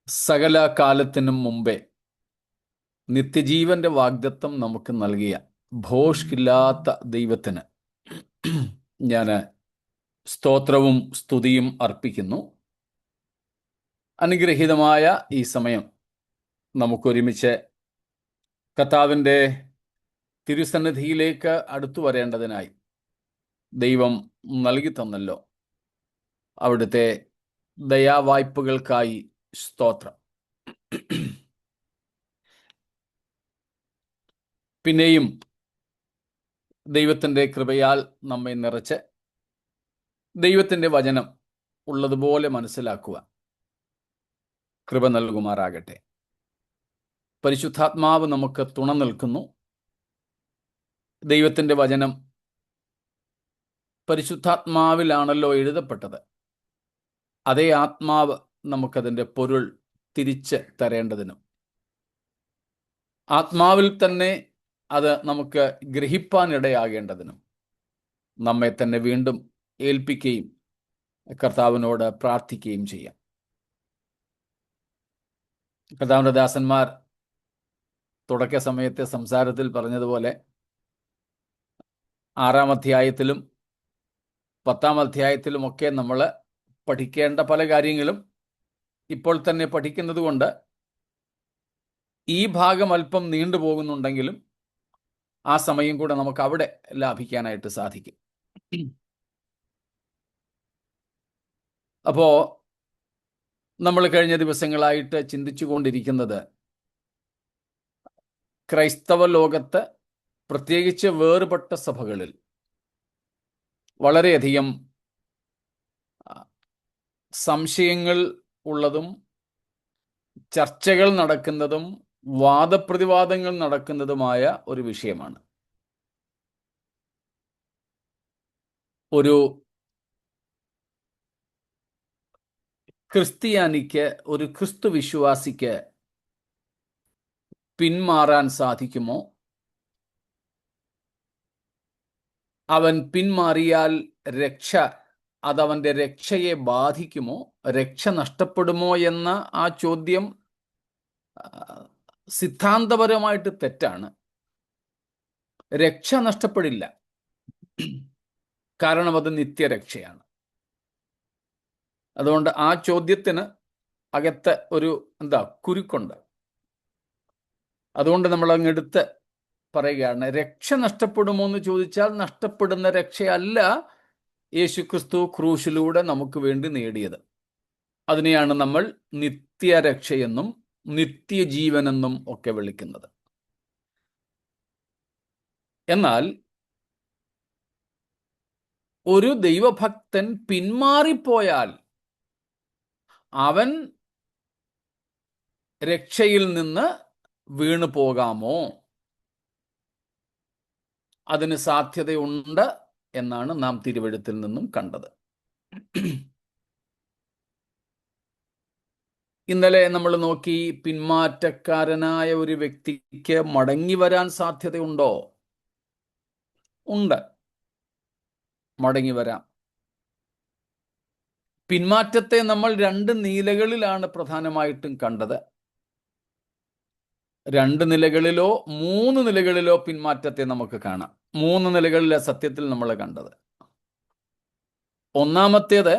സകല കാലത്തിനും മുമ്പേ നിത്യജീവന്റെ വാഗ്ദത്തം നമുക്ക് നൽകിയ ഭോഷ്കില്ലാത്ത ദൈവത്തിന് ഞാൻ സ്തോത്രവും സ്തുതിയും അർപ്പിക്കുന്നു. അനുഗ്രഹീതമായ ഈ സമയം നമുക്കൊരുമിച്ച് കർത്താവിൻ്റെ തിരുസന്നിധിയിലേക്ക് അടുത്തു വരേണ്ടതിനായി ദൈവം നൽകി തന്നല്ലോ. അവിടുത്തെ ദയാവായ്പകൾക്കായി സ്തോത്രം. പിന്നെയും ദൈവത്തിൻ്റെ കൃപയാൽ നമ്മെ നിറച്ച് ദൈവത്തിൻ്റെ വചനം ഉള്ളതുപോലെ മനസ്സിലാക്കുക കൃപ നൽകുമാറാകട്ടെ. പരിശുദ്ധാത്മാവ് നമുക്ക് തുണ നിൽക്കുന്നു. ദൈവത്തിൻ്റെ വചനം പരിശുദ്ധാത്മാവിലാണല്ലോ എഴുതപ്പെട്ടത്. അതേ ആത്മാവ് നമുക്കതിൻ്റെ പൊരുൾ തിരിച്ച് തരേണ്ടതിനും ആത്മാവിൽ തന്നെ അത് നമുക്ക് ഗ്രഹിപ്പാനിടയാകേണ്ടതിനും നമ്മെ തന്നെ വീണ്ടും ഏൽപ്പിക്കുകയും കർത്താവിനോട് പ്രാർത്ഥിക്കുകയും ചെയ്യാം. കർത്താവിൻ്റെ ദാസന്മാർ തുടക്ക സമയത്തെ സംസാരത്തിൽ പറഞ്ഞതുപോലെ 6-ാം അധ്യായത്തിലും 10-ാം അധ്യായത്തിലുമൊക്കെ നമ്മൾ പഠിക്കേണ്ട പല കാര്യങ്ങളും ഇപ്പോൾ തന്നെ പഠിക്കുന്നത് കൊണ്ട് ഈ ഭാഗം അല്പം നീണ്ടുപോകുന്നുണ്ടെങ്കിലും ആ സമയം കൂടെ നമുക്ക് അവിടെ ലാഭിക്കാനായിട്ട് സാധിക്കും. അപ്പോൾ നമ്മൾ കഴിഞ്ഞ ദിവസങ്ങളായിട്ട് ചിന്തിച്ചു കൊണ്ടിരിക്കുന്നത് ക്രൈസ്തവ ലോകത്ത്, പ്രത്യേകിച്ച് വേറുപെട്ട സഭകളിൽ വളരെയധികം സംശയങ്ങൾ ഉള്ളതും ചർച്ചകൾ നടക്കുന്നതും വാദപ്രതിവാദങ്ങൾ നടക്കുന്നതുമായ ഒരു വിഷയമാണ്. ഒരു ക്രിസ്ത്യാനിക്ക്, ഒരു ക്രിസ്തു വിശ്വാസിക്ക് പിന്മാറാൻ സാധിക്കുമോ? അവൻ പിന്മാറിയാൽ അതവൻ്റെ രക്ഷയെ ബാധിക്കുമോ? രക്ഷ നഷ്ടപ്പെടുമോ എന്ന ആ ചോദ്യം സിദ്ധാന്തപരമായിട്ട് തെറ്റാണ്. രക്ഷ നഷ്ടപ്പെടില്ല, കാരണം അത് നിത്യരക്ഷയാണ്. അതുകൊണ്ട് ആ ചോദ്യത്തിന് അകത്ത് ഒരു കുരുക്കുണ്ട്. അതുകൊണ്ട് നമ്മൾ അങ്ങെടുത്ത് പറയുകയാണ്, രക്ഷ നഷ്ടപ്പെടുമോ എന്ന് ചോദിച്ചാൽ നഷ്ടപ്പെടുന്ന രക്ഷയല്ല യേശുക്രിസ്തു ക്രൂശിലൂടെ നമുക്ക് വേണ്ടി നേടിയത്. അതിനെയാണ് നമ്മൾ നിത്യരക്ഷയെന്നും നിത്യജീവനെന്നും ഒക്കെ വിളിക്കുന്നത്. എന്നാൽ ഒരു ദൈവഭക്തൻ പിന്മാറിപ്പോയാൽ അവൻ രക്ഷയിൽ നിന്ന് വീണു പോകാമോ? അതിന് സാധ്യതയുണ്ട് എന്നാണ് നാം തിരുവെഴുത്തിൽ നിന്നും കണ്ടത്. ഇന്നലെ നമ്മൾ നോക്കി, പിന്മാറ്റക്കാരനായ ഒരു വ്യക്തിക്ക് മടങ്ങി വരാൻ സാധ്യതയുണ്ടോ? ഉണ്ട്, മടങ്ങി വരാം. പിന്മാറ്റത്തെ നമ്മൾ 2 നിലകളിലാണ് പ്രധാനമായിട്ടും കണ്ടത്. 2 നിലകളിലോ 3 നിലകളിലോ പിന്മാറ്റത്തെ നമുക്ക് കാണാം. 3 നിലകളിലെ സത്യത്തിൽ നമ്മൾ കണ്ടത്. ഒന്നാമത്തേത്,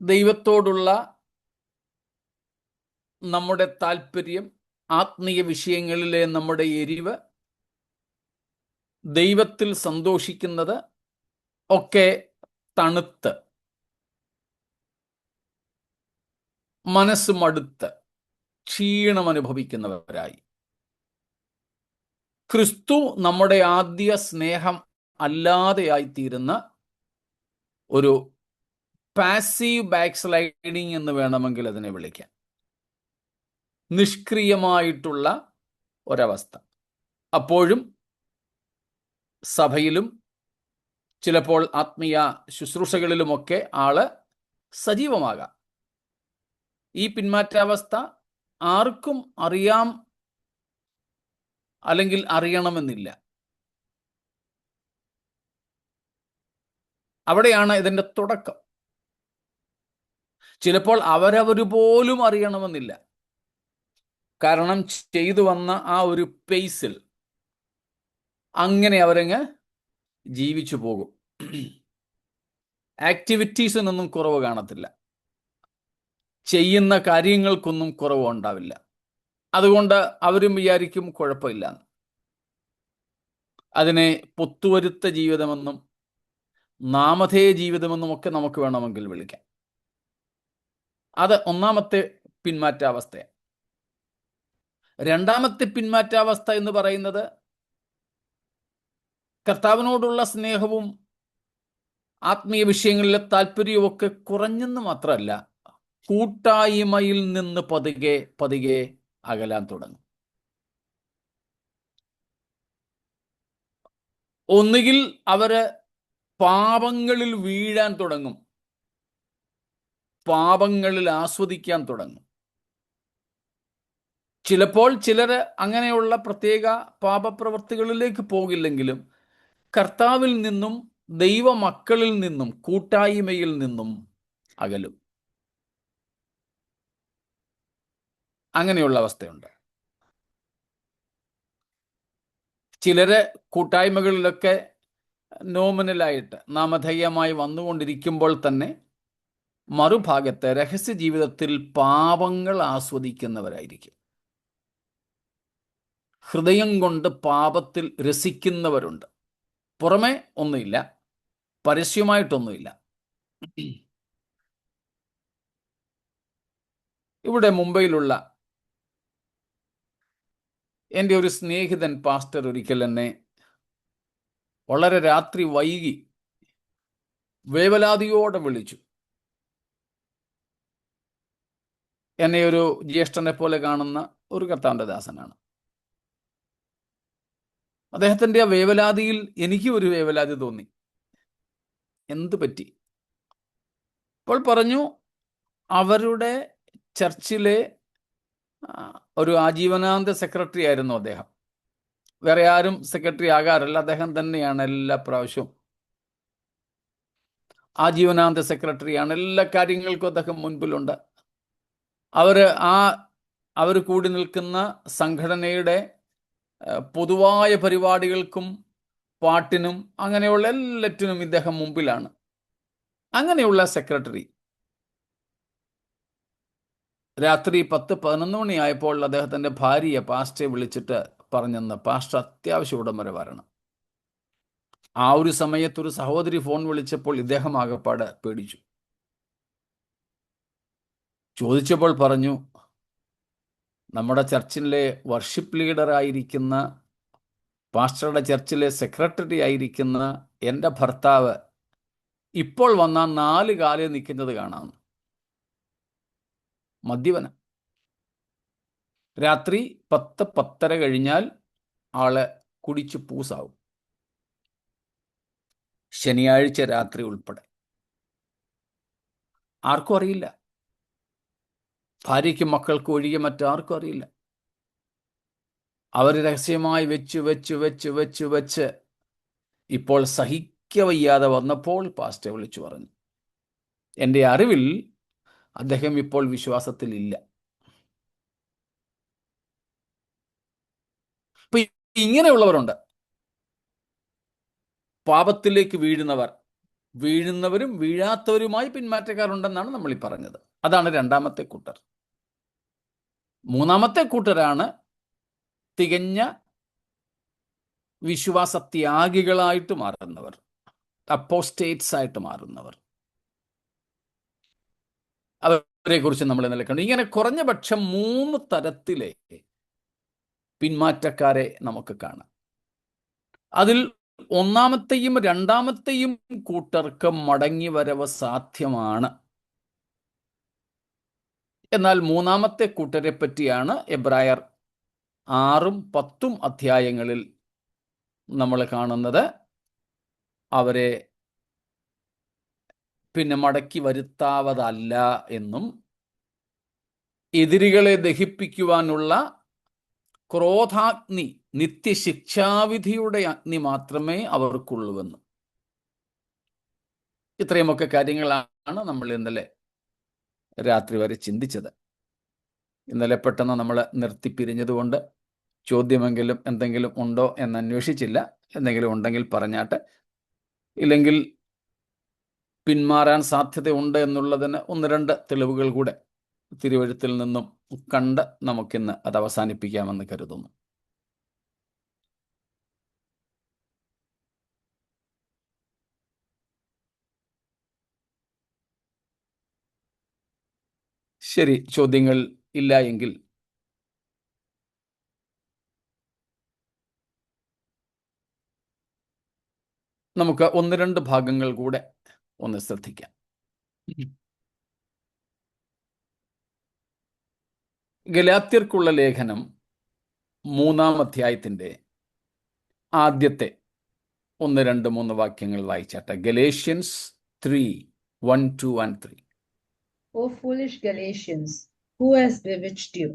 ദൈവത്തോടുള്ള നമ്മുടെ താല്പര്യം, ആത്മീയ വിഷയങ്ങളിലെ നമ്മുടെ എരിവ്, ദൈവത്തിൽ സന്തോഷിക്കുന്നത് ഒക്കെ തണുത്ത്, മനസ്സ് മടുത്ത് ക്ഷീണം അനുഭവിക്കുന്നവരായി. ക്രിസ്തു നമ്മുടെ ആദ്യ സ്നേഹം അല്ലാതെയായിത്തീരുന്ന ഒരു പാസീവ് ബാക്ക് സ്ലൈഡിങ് എന്ന് വേണമെങ്കിൽ അതിനെ വിളിക്കാം. നിഷ്ക്രിയമായിട്ടുള്ള ഒരവസ്ഥ. അപ്പോഴും സഭയിലും ചിലപ്പോൾ ആത്മീയ ശുശ്രൂഷകളിലുമൊക്കെ ആള് സജീവമാകാം. ഈ പിന്മാറ്റാവസ്ഥ ആർക്കും അറിയാം അല്ലെങ്കിൽ അറിയണമെന്നില്ല. അവിടെയാണ് ഇതിൻ്റെ തുടക്കം. ചിലപ്പോൾ അവരവർ പോലും അറിയണമെന്നില്ല. കാരണം ചെയ്തു വന്ന ആ ഒരു പേസിൽ അങ്ങനെ അവരങ്ങ് ജീവിച്ചു പോകും. ആക്ടിവിറ്റീസിനൊന്നും കുറവ് കാണത്തില്ല, ചെയ്യുന്ന കാര്യങ്ങൾക്കൊന്നും കുറവ് ഉണ്ടാവില്ല. അതുകൊണ്ട് അവരും വിചാരിക്കും കുഴപ്പമില്ല. അതിനെ പൊത്തുവരുത്ത ജീവിതമെന്നും നാമധേയ ജീവിതമെന്നും ഒക്കെ നമുക്ക് വേണമെങ്കിൽ വിളിക്കാം. അത് ഒന്നാമത്തെ പിന്മാറ്റാവസ്ഥയാണ്. രണ്ടാമത്തെ പിന്മാറ്റാവസ്ഥ എന്ന് പറയുന്നത് കർത്താവിനോടുള്ള സ്നേഹവും ആത്മീയ വിഷയങ്ങളിലെ താല്പര്യവും ഒക്കെ കുറഞ്ഞെന്ന് മാത്രമല്ല, കൂട്ടായ്മയിൽ നിന്ന് പതുക്കെ പതുക്കെ അകലാൻ തുടങ്ങും. ഒന്നുകിൽ അവര് പാപങ്ങളിൽ വീഴാൻ തുടങ്ങും, പാപങ്ങളിൽ ആസ്വദിക്കാൻ തുടങ്ങും. ചിലപ്പോൾ ചിലര് അങ്ങനെയുള്ള പ്രത്യേക പാപപ്രവൃത്തികളിലേക്ക് പോകില്ലെങ്കിലും കർത്താവിൽ നിന്നും ദൈവമക്കളിൽ നിന്നും കൂട്ടായ്മയിൽ നിന്നും അകലും. അങ്ങനെയുള്ള അവസ്ഥയുണ്ട്. ചിലര് കൂട്ടായ്മകളിലൊക്കെ നോമിനലായിട്ട് നാമധേയമായി വന്നുകൊണ്ടിരിക്കുമ്പോൾ തന്നെ മറുഭാഗത്ത് രഹസ്യ ജീവിതത്തിൽ പാപങ്ങൾ ആസ്വദിക്കുന്നവരായിരിക്കും. ഹൃദയം കൊണ്ട് പാപത്തിൽ രസിക്കുന്നവരുണ്ട്. പുറമെ ഒന്നുമില്ല, പരസ്യമായിട്ടൊന്നുമില്ല. ഇവിടെ മുംബൈയിലുള്ള എൻ്റെ ഒരു സ്നേഹിതൻ പാസ്റ്റർ ഒരിക്കൽ എന്നെ വളരെ രാത്രി വൈകി വേവലാതിയോടെ വിളിച്ചു. എന്നെ ഒരു ജ്യേഷ്ഠനെ പോലെ കാണുന്ന ഒരു കർത്താവിൻ്റെ ദാസനാണ്. അദ്ദേഹത്തിൻ്റെ ആ വേവലാതിയിൽ എനിക്ക് ഒരു വേവലാതി തോന്നി. എന്തു പറ്റി? അപ്പോൾ പറഞ്ഞു, അവരുടെ ചർച്ചിലെ ഒരു ആജീവനാന്ത സെക്രട്ടറി ആയിരുന്നു അദ്ദേഹം. വേറെ ആരും സെക്രട്ടറി ആകാറില്ല, അദ്ദേഹം തന്നെയാണ് എല്ലാ പ്രാവശ്യവും ആജീവനാന്ത സെക്രട്ടറിയാണ്. എല്ലാ കാര്യങ്ങൾക്കും അദ്ദേഹം മുൻപിലുണ്ട്. അവർ കൂടി നിൽക്കുന്ന സംഘടനയുടെ പൊതുവായ പരിപാടികൾക്കും പാട്ടിനും അങ്ങനെയുള്ള എല്ലാറ്റിനും ഇദ്ദേഹം മുമ്പിലാണ്. അങ്ങനെയുള്ള സെക്രട്ടറി രാത്രി 10-11 മണിയായപ്പോൾ അദ്ദേഹത്തിൻ്റെ ഭാര്യയെ പാസ്റ്ററെ വിളിച്ചിട്ട് പറഞ്ഞെന്ന്, പാസ്റ്റർ അത്യാവശ്യം ഇവിടം വരെ വരണം. ആ ഒരു സമയത്തൊരു സഹോദരി ഫോൺ വിളിച്ചപ്പോൾ ഇദ്ദേഹം ആകപ്പാട് പേടിച്ചു. ചോദിച്ചപ്പോൾ പറഞ്ഞു, നമ്മുടെ ചർച്ചിലെ വർഷിപ്പ് ലീഡറായിരിക്കുന്ന, പാസ്റ്ററുടെ ചർച്ചിലെ സെക്രട്ടറി ആയിരിക്കുന്ന എൻ്റെ ഭർത്താവ് ഇപ്പോൾ വന്നാൽ 4 കാലിൽ നിൽക്കുന്നത് കാണാം. മദ്യപനം. രാത്രി 10-10:30 കഴിഞ്ഞാൽ ആള് കുടിച്ച് പൂസാവും. ശനിയാഴ്ച രാത്രി ഉൾപ്പെടെ. ആർക്കും അറിയില്ല, ഭാര്യയ്ക്കും മക്കൾക്കും ഒഴികെ മറ്റാർക്കും അറിയില്ല. അവർ രഹസ്യമായി വെച്ച് ഇപ്പോൾ സഹിക്കവയ്യാതെ വന്നപ്പോൾ പാസ്റ്റർ വിളിച്ചു പറഞ്ഞു, എൻ്റെ അറിവിൽ അദ്ദേഹം ഇപ്പോൾ വിശ്വാസത്തിൽ ഇല്ല. അപ്പൊ ഇങ്ങനെയുള്ളവരുണ്ട്. പാപത്തിലേക്ക് വീഴുന്നവരും വീഴാത്തവരുമായി പിന്മാറ്റക്കാരുണ്ടെന്നാണ് നമ്മൾ ഈ പറഞ്ഞത്. അതാണ് രണ്ടാമത്തെ കൂട്ടർ. മൂന്നാമത്തെ കൂട്ടരാണ് തികഞ്ഞ വിശ്വാസത്യാഗികളായിട്ട് മാറുന്നവർ, അപ്പോസ്റ്റേറ്റ്സ് ആയിട്ട് മാറുന്നവർ. അവരെ കുറിച്ച് നമ്മൾ ഇന്നലെ കണ്ടു. ഇങ്ങനെ കുറഞ്ഞ പക്ഷം 3 തരത്തിലെ പിന്മാറ്റക്കാരെ നമുക്ക് കാണാം. അതിൽ ഒന്നാമത്തെയും രണ്ടാമത്തെയും കൂട്ടർക്ക് മടങ്ങി വരവ് സാധ്യമാണ്. എന്നാൽ മൂന്നാമത്തെ കൂട്ടരെ പറ്റിയാണ് എബ്രായർ 6-10 അധ്യായങ്ങളിൽ നമ്മൾ കാണുന്നത്. അവരെ പിന്നെ മടക്കി വരുത്താവതല്ല എന്നും എതിരികളെ ദഹിപ്പിക്കുവാനുള്ള ക്രോധാഗ്നി, നിത്യശിക്ഷാവിധിയുടെ അഗ്നി മാത്രമേ അവർക്കുള്ളൂവെന്നും. ഇത്രയുമൊക്കെ കാര്യങ്ങളാണ് നമ്മൾ ഇന്നലെ രാത്രി വരെ ചിന്തിച്ചത്. ഇന്നലെ പെട്ടെന്ന് നമ്മൾ നിർത്തിപ്പിരിഞ്ഞതുകൊണ്ട് ചോദ്യമെങ്കിലും എന്തെങ്കിലും ഉണ്ടോ എന്ന് അന്വേഷിച്ചില്ല. എന്തെങ്കിലും ഉണ്ടെങ്കിൽ പറഞ്ഞാട്ടെ, ഇല്ലെങ്കിൽ പിന്മാറാൻ സാധ്യതയുണ്ട് എന്നുള്ളതിന് ഒന്ന് രണ്ട് തെളിവുകൾ കൂടെ തിരുവെഴുത്തിൽ നിന്നും കണ്ട് നമുക്കിന്ന് അത് അവസാനിപ്പിക്കാമെന്ന് കരുതുന്നു. ശരി, ചോദ്യങ്ങൾ ഇല്ല എങ്കിൽ നമുക്ക് ഒന്ന് രണ്ട് ഭാഗങ്ങൾ കൂടെ ഒന്ന് ശ്രദ്ധിക്കാം. ഗലാത്യർക്കുള്ള ലേഖനം 3-ാം അധ്യായത്തിൻ്റെ ആദ്യത്തെ 1, 2, 3 വാക്യങ്ങൾ വായിച്ചാട്ടെ. Galatians 3, 1, 2 and 3. O foolish Galatians, who has bewitched you?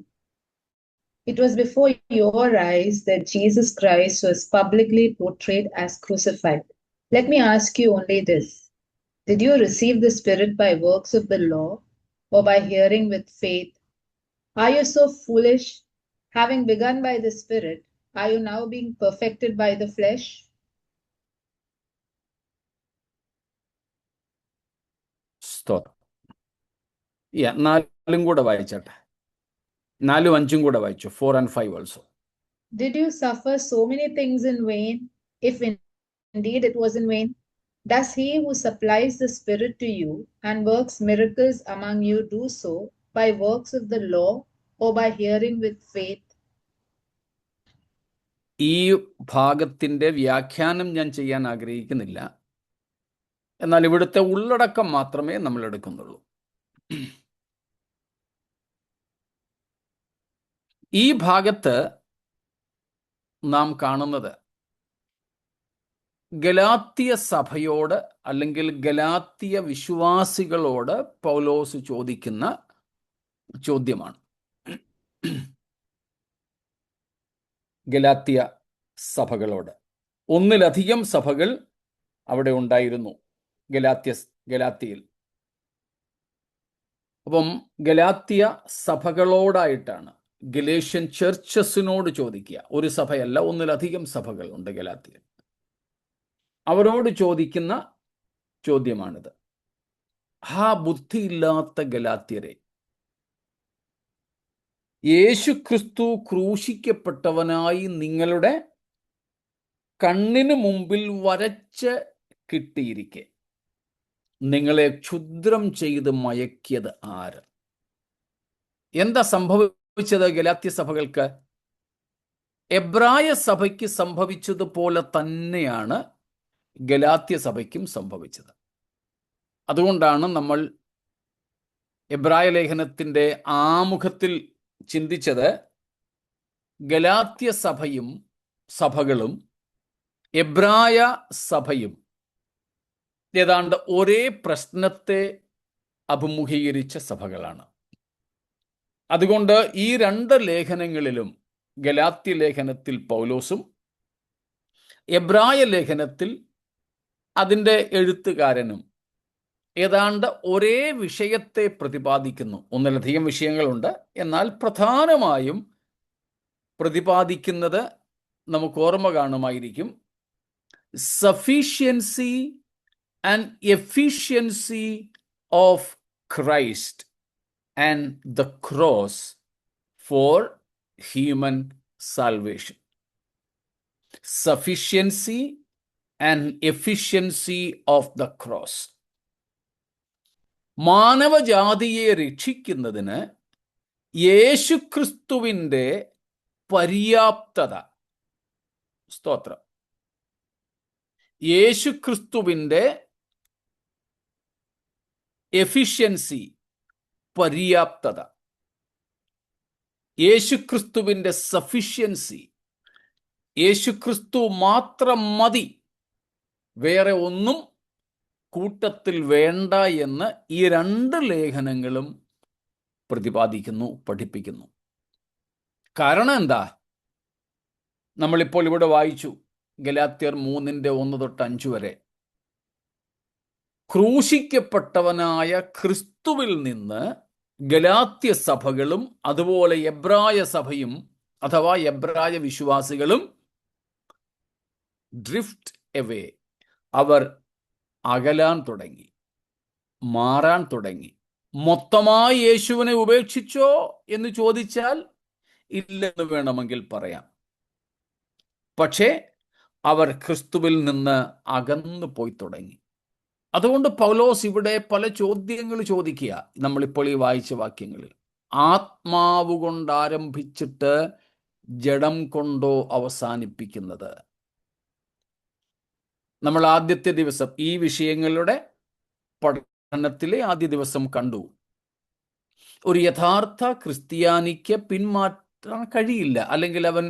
It was before your eyes that Jesus Christ was publicly portrayed as crucified. Let me ask you only this. Did you receive the Spirit by works of the law or by hearing with faith? Are you so foolish? Having begun by the Spirit, are you now being perfected by the flesh? സ്തോത്രം. 4 കൂടെ വായിച്ചാട്ടെ. 4, 5 കൂടെ വായിച്ചു. 4 and 5 also. Did you suffer so many things in vain, if indeed it was in vain? Does he who supplies the Spirit to you and works miracles among you do so by works of the law or by hearing with faith? ഈ ഭാഗത്തിൻ്റെ വ്യാഖ്യാനം ഞാൻ ചെയ്യാൻ ആഗ്രഹിക്കുന്നില്ല. എന്നാൽ ഇവിടുത്തെ ഉള്ളടക്കം മാത്രമേ നമ്മൾ എടുക്കുന്നുള്ളൂ. ഈ ഭാഗത്ത് നാം കാണുന്നത് ഗലാത്യ സഭയോട് അല്ലെങ്കിൽ ഗലാത്യ വിശ്വാസികളോട് പൗലോസ് ചോദിക്കുന്ന ചോദ്യമാണ്. ഗലാത്യ സഭകളോട്. ഒന്നിലധികം സഭകൾ അവിടെ ഉണ്ടായിരുന്നു ഗലാത്യയിൽ. അപ്പം ഗലാത്യ സഭകളോടായിട്ടാണ്, ഗലേഷ്യൻ ചർച്ചസിനോട് ചോദിക്കുക. ഒരു സഭയല്ല, ഒന്നിലധികം സഭകൾ ഉണ്ട് ഗലാത്യയിൽ. അവരോട് ചോദിക്കുന്ന ചോദ്യമാണിത്. ബുദ്ധിയില്ലാത്ത ഗലാത്യരെ, യേശുക്രിസ്തു ക്രൂശിക്കപ്പെട്ടവനായി നിങ്ങളുടെ കണ്ണിന് മുമ്പിൽ വരച്ച് കിട്ടിയിരിക്കെ നിങ്ങളെ ക്ഷുദ്രം ചെയ്ത് മയക്കിയത് ആര്? എന്താ സംഭവിച്ചത് ഗലാത്യ സഭകൾക്ക്? എബ്രായ സഭയ്ക്ക് സംഭവിച്ചതുപോലെ തന്നെയാണ് ഗലാത്യ സഭയ്ക്കും സംഭവിച്ചത്. അതുകൊണ്ടാണ് നമ്മൾ എബ്രായ ലേഖനത്തിൻ്റെ ആമുഖത്തിൽ ചിന്തിച്ചത് ഗലാത്യ സഭകളും എബ്രായ സഭയും ഏതാണ്ട് ഒരേ പ്രശ്നത്തെ അഭിമുഖീകരിച്ച സഭകളാണ്. അതുകൊണ്ട് ഈ രണ്ട് ലേഖനങ്ങളിലും, ഗലാത്യ ലേഖനത്തിൽ പൗലോസും എബ്രായ ലേഖനത്തിൽ അതിൻ്റെ എഴുത്തുകാരനും ഏതാണ്ട് ഒരേ വിഷയത്തെ പ്രതിപാദിക്കുന്നു. ഒന്നിലധികം വിഷയങ്ങളുണ്ട്, എന്നാൽ പ്രധാനമായും പ്രതിപാദിക്കുന്നത് നമുക്ക് ഓർമ്മ കാണുമായിരിക്കും. Sufficiency and efficiency of Christ and the cross for human salvation. Sufficiency and efficiency of the cross. മാനവജാതിയെ രക്ഷിക്കുന്നതിന് യേശുക്രിസ്തുവിൻ്റെ പര്യാപ്തത. സ്തോത്രം. യേശുക്രിസ്തുവിൻ്റെ എഫിഷ്യൻസി, പര്യാപ്തത. യേശുക്രിസ്തുവിൻ്റെ സഫിഷ്യൻസി, യേശുക്രിസ്തു മാത്രം മതി, വേറെ ഒന്നും കൂട്ടത്തിൽ വേണ്ട എന്ന് ഈ രണ്ട് ലേഖനങ്ങളും പ്രതിപാദിക്കുന്നു, പഠിപ്പിക്കുന്നു. കാരണം എന്താ? നമ്മളിപ്പോൾ ഇവിടെ വായിച്ചു, ഗലാത്യർ 3:1-5 വരെ. ക്രൂശിക്കപ്പെട്ടവനായ ക്രിസ്തുവിൽ നിന്ന് ഗലാത്യ സഭകളും അതുപോലെ എബ്രായ സഭയും അഥവാ എബ്രായ വിശ്വാസികളും ഡ്രിഫ്റ്റ് എവേ, അവർ അകലാൻ തുടങ്ങി, മാറാൻ തുടങ്ങി. മൊത്തമായി യേശുവിനെ ഉപേക്ഷിച്ചോ എന്ന് ചോദിച്ചാൽ ഇല്ലെന്ന് വേണമെങ്കിൽ പറയാം. പക്ഷേ അവർ ക്രിസ്തുവിൽ നിന്ന് അകന്നു പോയി തുടങ്ങി. അതുകൊണ്ട് പൗലോസ് ഇവിടെ പല ചോദ്യങ്ങൾ ചോദിക്കുക. നമ്മളിപ്പോൾ ഈ വായിച്ച വാക്യങ്ങളിൽ ആത്മാവ് കൊണ്ട് ആരംഭിച്ചിട്ട് ജഡം കൊണ്ടോ അവസാനിപ്പിക്കുന്നത്. നമ്മൾ ആദ്യത്തെ ദിവസം ഈ വിഷയങ്ങളുടെ പഠനത്തിലെ ആദ്യ ദിവസം കണ്ടു, ഒരു യഥാർത്ഥ ക്രിസ്ത്യാനിക്ക് പിന്മാറ്റാൻ കഴിയില്ല, അല്ലെങ്കിൽ അവൻ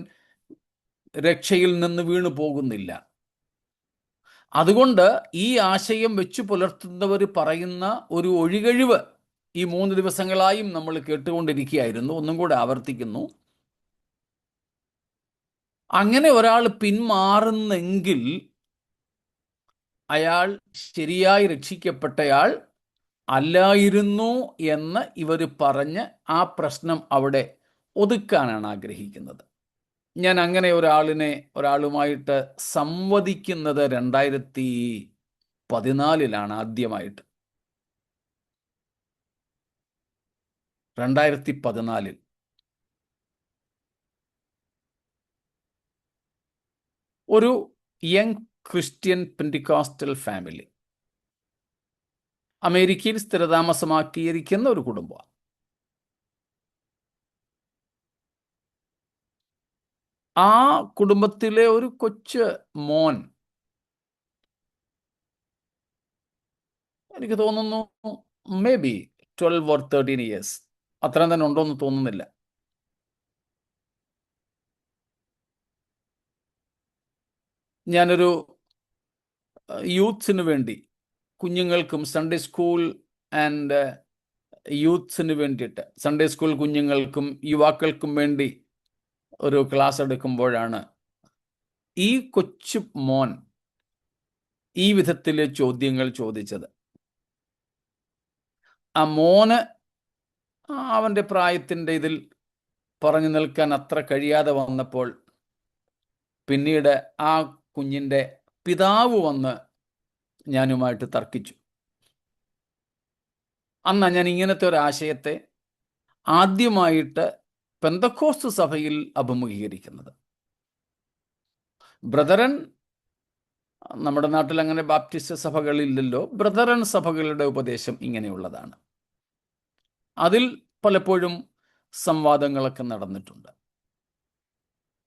രക്ഷയിൽ നിന്ന് വീണു പോകുന്നില്ല. അതുകൊണ്ട് ഈ ആശയം വെച്ചു പുലർത്തുന്നവർ പറയുന്ന ഒരു ഒഴികഴിവ് ഈ 3 ദിവസങ്ങളായും നമ്മൾ കേട്ടുകൊണ്ടിരിക്കുകയായിരുന്നു. ഒന്നും കൂടെ ആവർത്തിക്കുന്നു. അങ്ങനെ ഒരാൾ പിന്മാറുന്നെങ്കിൽ അയാൾ ശരിയായി രക്ഷിക്കപ്പെട്ടയാൾ അല്ലായിരുന്നു എന്ന് ഇവർ പറഞ്ഞ് ആ പ്രശ്നം അവിടെ ഒതുക്കാനാണ് ആഗ്രഹിക്കുന്നത്. ഞാൻ അങ്ങനെ ഒരാളുമായിട്ട് സംവദിക്കുന്നത് 2014 ആദ്യമായിട്ട്. 2014 ഒരു യങ് ക്രിസ്ത്യൻ പെന്റിക്കോസ്റ്റൽ ഫാമിലി, അമേരിക്കയിൽ സ്ഥിരതാമസമാക്കിയിരിക്കുന്ന ഒരു കുടുംബം. ആ കുടുംബത്തിലെ ഒരു കൊച്ചു മോൻ, എനിക്ക് തോന്നുന്നു മേ ബി 12 or 13 years, അത്രയും തന്നെ ഉണ്ടോയെന്ന് തോന്നുന്നില്ല. ഞാനൊരു യൂത്ത്സിന് വേണ്ടി, കുഞ്ഞുങ്ങൾക്കും സൺഡേ സ്കൂൾ ആൻഡ് യൂത്ത്സിന് വേണ്ടിയിട്ട്, സൺഡേ സ്കൂൾ കുഞ്ഞുങ്ങൾക്കും യുവാക്കൾക്കും വേണ്ടി ഒരു ക്ലാസ് എടുക്കുമ്പോഴാണ് ഈ കൊച്ചു മോൻ ഈ വിധത്തിലെ ചോദ്യങ്ങൾ ചോദിച്ചത്. ആ മോന് അവൻ്റെ പ്രായത്തിൻ്റെ ഇതിൽ പറഞ്ഞു നിൽക്കാൻ അത്ര കഴിയാതെ വന്നപ്പോൾ പിന്നീട് ആ കുഞ്ഞിൻ്റെ പിതാവ് വന്ന് ഞാനുമായിട്ട് തർക്കിച്ചു. അന്നാ ഞാൻ ഇങ്ങനത്തെ ഒരു ആശയത്തെ ആദ്യമായിട്ട് പെന്തക്കോസ്ത് സഭയിൽ അഭിമുഖീകരിക്കുന്നത്. ബ്രദറൻ, നമ്മുടെ നാട്ടിൽ അങ്ങനെ ബാപ്റ്റിസ്റ്റ് സഭകളില്ലല്ലോ, ബ്രദറൻ സഭകളുടെ ഉപദേശം ഇങ്ങനെയുള്ളതാണ്. അതിൽ പലപ്പോഴും സംവാദങ്ങളൊക്കെ നടന്നിട്ടുണ്ട്.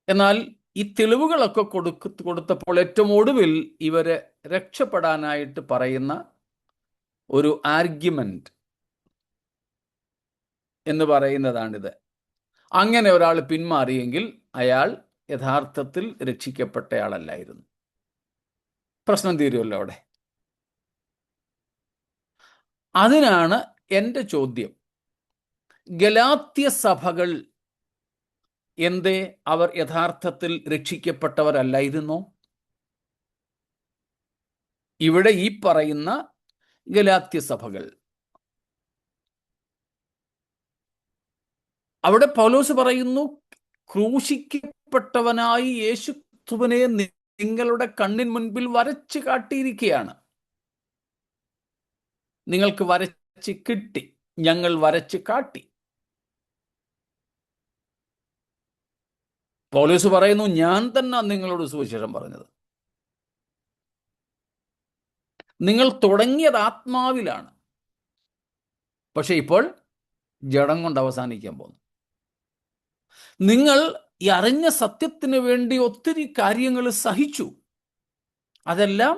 എന്നാൽ ഈ തെളിവുകളൊക്കെ കൊടുത്തപ്പോൾ ഏറ്റവും ഒടുവിൽ ഇവര് രക്ഷപ്പെടാനായിട്ട് പറയുന്ന ഒരു ആർഗ്യുമെന്റ് എന്ന് പറയുന്നതാണിത്. അങ്ങനെ ഒരാൾ പിന്മാറിയെങ്കിൽ അയാൾ യഥാർത്ഥത്തിൽ രക്ഷിക്കപ്പെട്ടയാളല്ലായിരുന്നു. പ്രശ്നം തീരുമല്ലോ അവിടെ. അതിനാണ് എൻ്റെ ചോദ്യം, ഗലാത്യ സഭകൾ എന്തേ അവർ യഥാർത്ഥത്തിൽ രക്ഷിക്കപ്പെട്ടവരല്ലായിരുന്നോ? ഇവിടെ ഈ പറയുന്ന ഗലാത്യ സഭകൾ, അവിടെ പൗലോസ് പറയുന്നു, ക്രൂശിക്കപ്പെട്ടവനായി യേശുക്രിസ്തുവിനെ നിങ്ങളുടെ കണ്ണിൻ മുൻപിൽ വരച്ച് കാട്ടിയിരിക്കുകയാണ്. നിങ്ങൾക്ക് വരച്ച് കിട്ടി, ഞങ്ങൾ വരച്ച് കാട്ടി. പൗലോസ് പറയുന്നു, ഞാൻ തന്നെ നിങ്ങളോട് സുവിശേഷം പറഞ്ഞത്. നിങ്ങൾ തുടങ്ങിയത് ആത്മാവിലാണ്, പക്ഷെ ഇപ്പോൾ ജഡം കൊണ്ട് അവസാനിക്കാൻ പോകുന്നു. നിങ്ങൾ ഈ അറിഞ്ഞ സത്യത്തിന് വേണ്ടി ഒത്തിരി കാര്യങ്ങൾ സഹിച്ചു, അതെല്ലാം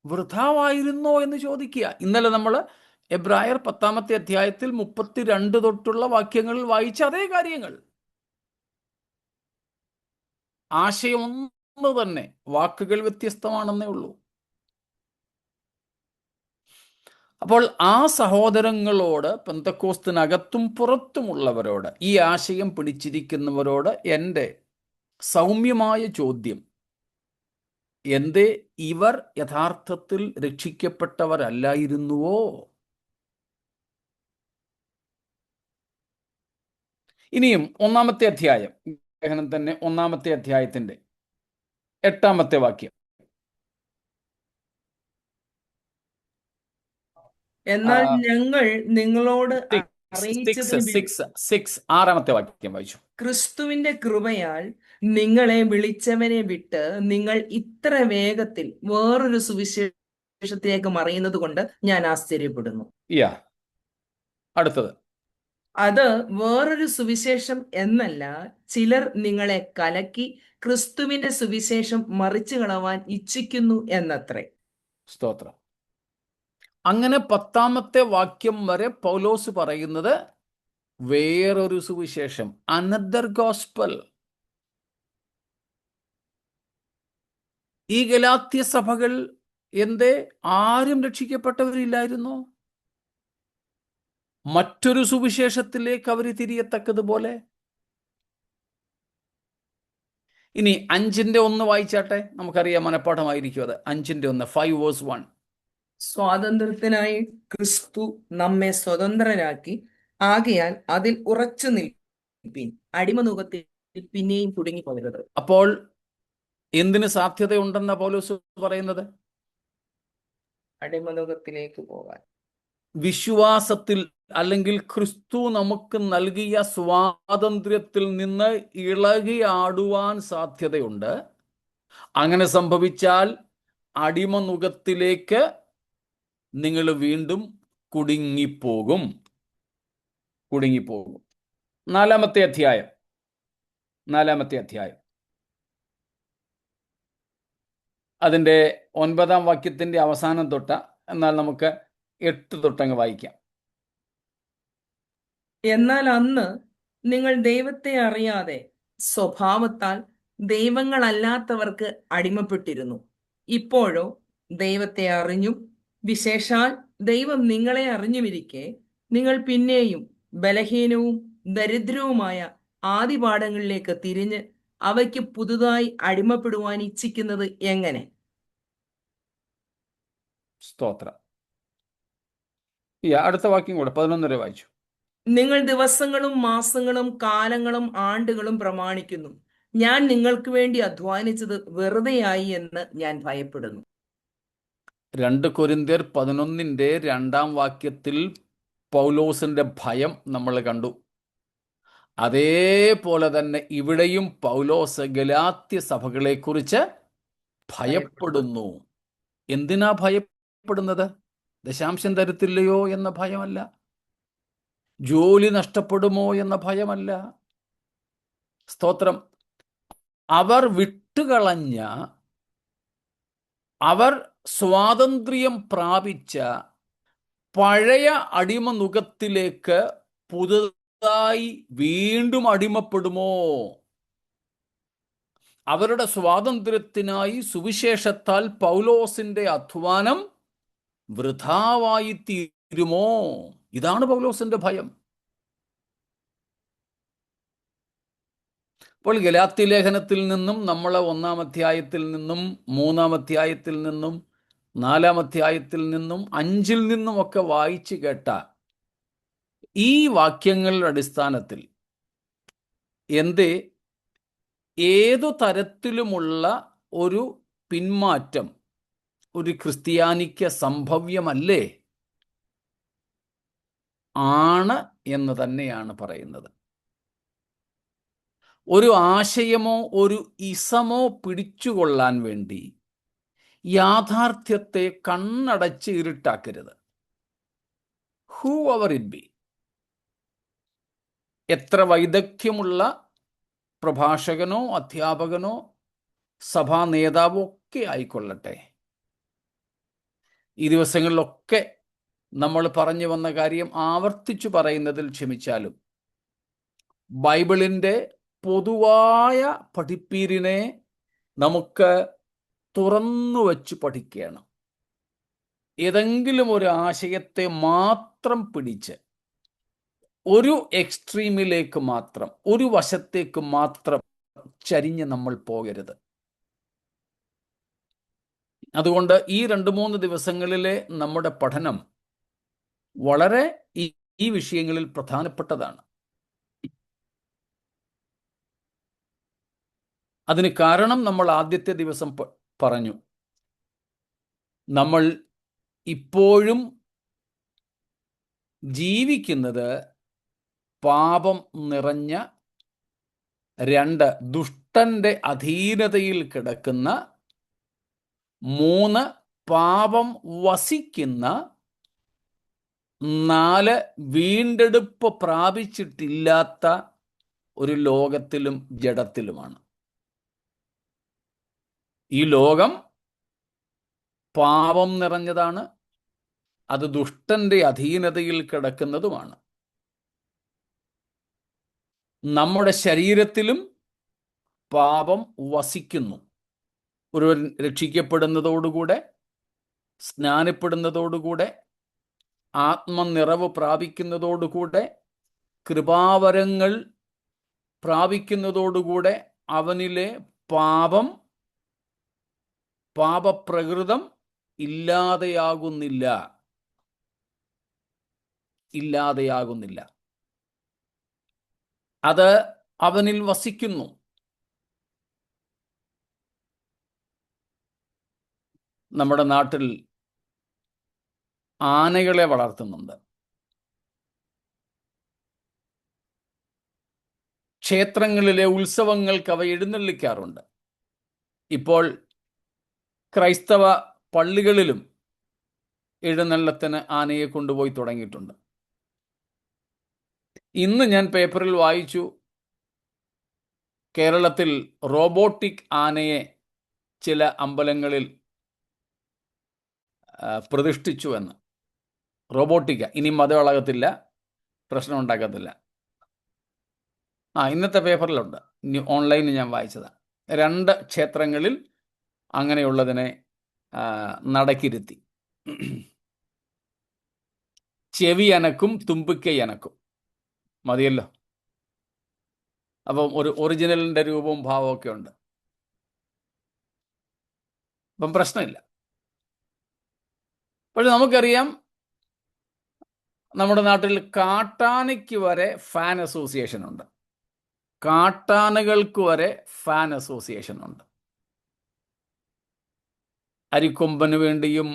വൃഥാവായിരുന്നോ എന്ന് ചോദിക്കുക. ഇന്നലെ നമ്മൾ എബ്രായർ 10-ാമത്തെ അധ്യായത്തിൽ 32 തൊട്ടുള്ള വാക്യങ്ങളിൽ വായിച്ച അതേ കാര്യങ്ങൾ. ആശയം ഒന്ന് തന്നെ, വാക്കുകൾ വ്യത്യസ്തമാണെന്നേ ഉള്ളൂ. അപ്പോൾ ആ സഹോദരങ്ങളോട്, പെന്തക്കോസ്തിനകത്തും പുറത്തുമുള്ളവരോട്, ഈ ആശയം പിടിച്ചിരിക്കുന്നവരോട് എൻ്റെ സൗമ്യമായ ചോദ്യം, എന്തേ ഇവർ യഥാർത്ഥത്തിൽ രക്ഷിക്കപ്പെട്ടവരല്ലായിരുന്നുവോ? ഇനിയും ഒന്നാമത്തെ അധ്യായം, ലേഖനം തന്നെ ഒന്നാമത്തെ അധ്യായത്തിന്റെ 8-ാമത്തെ വാക്യം. എന്നാൽ ഞങ്ങൾ നിങ്ങളോട് സിക്സ് അറിയിച്ചതിന് സിക്സ് സിക്സ് 6-ാമത്തെ വാക്യം വായിച്ചു. ക്രിസ്തുവിന്റെ കൃപയാൽ നിങ്ങളെ വിളിച്ചവനെ വിട്ട് നിങ്ങൾ ഇത്ര വേഗത്തിൽ വേറൊരു സുവിശേഷത്തിലേക്ക് മറിയുന്നത് കൊണ്ട് ഞാൻ ആശ്ചര്യപ്പെടുന്നു. യാ, അടുത്തത്. അത് വേറൊരു സുവിശേഷം എന്നല്ല, ചിലർ നിങ്ങളെ കലക്കി ക്രിസ്തുവിന്റെ സുവിശേഷം മറിച്ചു കളവാൻ ഇച്ഛിക്കുന്നു എന്നത്രേ. സ്തോത്രം. അങ്ങനെ 10-ാമത്തെ വാക്യം വരെ പൗലോസ് പറയുന്നത് വേറൊരു സുവിശേഷം, അനദർ ഗോസ്പൽ. ഈ ഗലാത്യ സഭകൾ എന്തേ ആരും രക്ഷിക്കപ്പെട്ടവരില്ലായിരുന്നു? മറ്റൊരു സുവിശേഷത്തിലേക്ക് അവർ തിരിയത്തക്കതുപോലെ. ഇനി 5-1 വായിച്ചാട്ടെ, നമുക്കറിയാം, മനഃപ്പാഠമായിരിക്കും അത്. 5-1, 5:1. സ്വാതന്ത്ര്യത്തിനായി ക്രിസ്തു നമ്മെ സ്വതന്ത്രരാക്കി, ആകയാൽ അതിൽ ഉറച്ചു നിൽപ്പിൻ, അടിമനുഖത്തിൽ പിന്നെയും കുടുങ്ങിപ്പോകരുത്. അപ്പോൾ എന്തിന് സാധ്യതയുണ്ടെന്ന പൗലോസ് പറയുന്നത്? അടിമനുഖത്തിലേക്ക് പോകാൻ. വിശ്വാസത്തിൽ, അല്ലെങ്കിൽ ക്രിസ്തു നമുക്ക് നൽകിയ സ്വാതന്ത്ര്യത്തിൽ നിന്ന് ഇളകിയാടുവാൻ സാധ്യതയുണ്ട്. അങ്ങനെ സംഭവിച്ചാൽ അടിമനുഖത്തിലേക്ക് നിങ്ങൾ വീണ്ടും കുടുങ്ങിപ്പോകും. 4-ാമത്തെ അധ്യായം അതിൻ്റെ 9-ാം വാക്യത്തിന്റെ അവസാനം തൊട്ട, എന്നാൽ നമുക്ക് 8 തൊട്ടങ്ങ് വായിക്കാം. എന്നാൽ അന്ന് നിങ്ങൾ ദൈവത്തെ അറിയാതെ സ്വഭാവത്താൽ ദൈവങ്ങളല്ലാത്തവർക്ക് അടിമപ്പെട്ടിരുന്നു. ഇപ്പോഴോ ദൈവത്തെ അറിഞ്ഞും വിശേഷാൽ ദൈവം നിങ്ങളെ അറിഞ്ഞുമിരിക്കെ നിങ്ങൾ പിന്നെയും ബലഹീനവും ദരിദ്രവുമായ ആദിപാഠങ്ങളിലേക്ക് തിരിഞ്ഞ് അവയ്ക്ക് പുതുതായി അടിമപ്പെടുവാൻ ഇച്ഛിക്കുന്നത് എങ്ങനെ? സ്തോത്രം. അടുത്ത വാക്യം കൂടെ 11 വരെ വായിച്ചു. നിങ്ങൾ ദിവസങ്ങളും മാസങ്ങളും കാലങ്ങളും ആണ്ടുകളും പ്രമാണിക്കുന്നു. ഞാൻ നിങ്ങൾക്ക് വേണ്ടി അധ്വാനിച്ചത് വെറുതെയായി എന്ന് ഞാൻ ഭയപ്പെടുന്നു. 2 കൊരിന്ത്യർ 11-ന്റെ 2-ാം വാക്യത്തിൽ പൗലോസിന്റെ ഭയം നമ്മൾ കണ്ടു. അതേപോലെ തന്നെ ഇവിടെയും പൗലോസ് ഗലാത്യ സഭകളെക്കുറിച്ച് ഭയപ്പെടുന്നു. എന്തിനാ ഭയപ്പെടുന്നത്? ദശാംശം തരത്തില്ലയോ എന്ന ഭയമല്ല, ജോലി നഷ്ടപ്പെടുമോ എന്ന ഭയമല്ല. സ്തോത്രം. അവർ വിട്ടുകളഞ്ഞ, അവർ സ്വാതന്ത്ര്യം പ്രാപിച്ച പഴയ അടിമനുഖത്തിലേക്ക് പുതുതായി വീണ്ടും അടിമപ്പെടുമോ? അവരുടെ സ്വാതന്ത്ര്യത്തിനായി സുവിശേഷത്താൽ പൗലോസിന്റെ അധ്വാനം വൃഥാവായി തീരുമോ? ഇതാണ് പൗലോസിന്റെ ഭയം. അപ്പോൾ ഗലാത്യ ലേഖനത്തിൽ നിന്നും, നമ്മൾ 1-ാം അധ്യായത്തിൽ നിന്നും 3-ാം അധ്യായത്തിൽ നിന്നും 4-ാം അധ്യായത്തിൽ നിന്നും 5-ൽ നിന്നും ഒക്കെ വായിച്ചു കേട്ട ഈ വാക്യങ്ങളുടെ അടിസ്ഥാനത്തിൽ ഏതു തരത്തിലുമുള്ള ഒരു പിന്മാറ്റം ഒരു ക്രിസ്ത്യാനിക്ക് സംഭവ്യമല്ലേ? ആണ് എന്ന് തന്നെയാണ് പറയുന്നത്. ഒരു ആശയമോ ഒരു ഇസമോ പിടിച്ചുകൊള്ളാൻ വേണ്ടി യാഥാർത്ഥ്യത്തെ കണ്ണടച്ച് ഇരുട്ടാക്കരുത്. ഹൂ അവർ ഇറ്റ് ബി, എത്ര വൈദഗ്ധ്യമുള്ള പ്രഭാഷകനോ അധ്യാപകനോ സഭാ നേതാവോ ഒക്കെ ആയിക്കൊള്ളട്ടെ, ഈ ദിവസങ്ങളിലൊക്കെ നമ്മൾ പറഞ്ഞു വന്ന കാര്യം ആവർത്തിച്ചു പറയുന്നതിൽ ക്ഷമിച്ചാലും, ബൈബിളിൻ്റെ പൊതുവായ പഠിപ്പീരിനെ നമുക്ക് തുറന്നു വച്ച് പഠിക്കണം. ഏതെങ്കിലും ഒരു ആശയത്തെ മാത്രം പിടിച്ച് ഒരു എക്സ്ട്രീമിലേക്ക് മാത്രം, ഒരു വശത്തേക്ക് മാത്രം ചരിഞ്ഞ് നമ്മൾ പോകരുത്. അതുകൊണ്ട് ഈ 2-3 ദിവസങ്ങളിലെ നമ്മുടെ പഠനം വളരെ ഈ വിഷയങ്ങളിൽ പ്രധാനപ്പെട്ടതാണ്. അതിന് കാരണം നമ്മൾ ആദ്യത്തെ ദിവസം പറഞ്ഞു. നമ്മൾ ഇപ്പോഴും ജീവിക്കുന്നത് പാപം നിറഞ്ഞ, 2 ദുഷ്ടന്റെ അധീനതയിൽ കിടക്കുന്ന, 3 പാപം വസിക്കുന്ന, 4 വീണ്ടെടുപ്പ് പ്രാപിച്ചിട്ടില്ലാത്ത ഒരു ലോകത്തിലും ജഡത്തിലുമാണ്. ഈ ലോകം പാപം നിറഞ്ഞതാണ്, അത് ദുഷ്ടന്റെ അധീനതയിൽ കിടക്കുന്നതുമാണ്. നമ്മുടെ ശരീരത്തിലും പാപം വസിക്കുന്നു. ഒരുവൻ രക്ഷിക്കപ്പെടുന്നതോടുകൂടെ, സ്നാനപ്പെടുന്നതോടുകൂടെ, ആത്മനിറവ് പ്രാപിക്കുന്നതോടുകൂടെ, കൃപാവരങ്ങൾ പ്രാപിക്കുന്നതോടുകൂടെ അവനിലെ പാപപ്രകൃതം ഇല്ലാതെയാകുന്നില്ല. അത് അവനിൽ വസിക്കുന്നു. നമ്മുടെ നാട്ടിൽ ആനകളെ വളർത്തുന്നുണ്ട്. ക്ഷേത്രങ്ങളിലെ ഉത്സവങ്ങൾക്ക് അവ എഴുന്നള്ളിക്കാറുണ്ട്. ഇപ്പോൾ ക്രൈസ്തവ പള്ളികളിലും എഴുന്നള്ളത്തിന് ആനയെ കൊണ്ടുപോയി തുടങ്ങിയിട്ടുണ്ട്. ഇന്ന് ഞാൻ പേപ്പറിൽ വായിച്ചു, കേരളത്തിൽ റോബോട്ടിക് ആനയെ ചില അമ്പലങ്ങളിൽ പ്രതിഷ്ഠിച്ചു എന്ന്. റോബോട്ടിക്ക ഇനി മതം പ്രശ്നം ഉണ്ടാക്കത്തില്ല. ഇന്നത്തെ പേപ്പറിലുണ്ട്, ഓൺലൈനിൽ ഞാൻ വായിച്ചതാണ്. 2 ക്ഷേത്രങ്ങളിൽ അങ്ങനെയുള്ളതിനെ നടക്കിരുത്തി. ചെവി അനക്കും, തുമ്പിക്കൈ അനക്കും, മതിയല്ലോ. അപ്പം ഒരു ഒറിജിനലിൻ്റെ രൂപവും ഭാവവും ഒക്കെ ഉണ്ട്. അപ്പം പ്രശ്നമില്ല. പക്ഷെ നമുക്കറിയാം, നമ്മുടെ നാട്ടിൽ കാട്ടാനയ്ക്ക് വരെ ഫാൻ അസോസിയേഷൻ ഉണ്ട്. കാട്ടാനകൾക്ക് വരെ ഫാൻ അസോസിയേഷൻ ഉണ്ട്. അരിക്കൊമ്പന് വേണ്ടിയും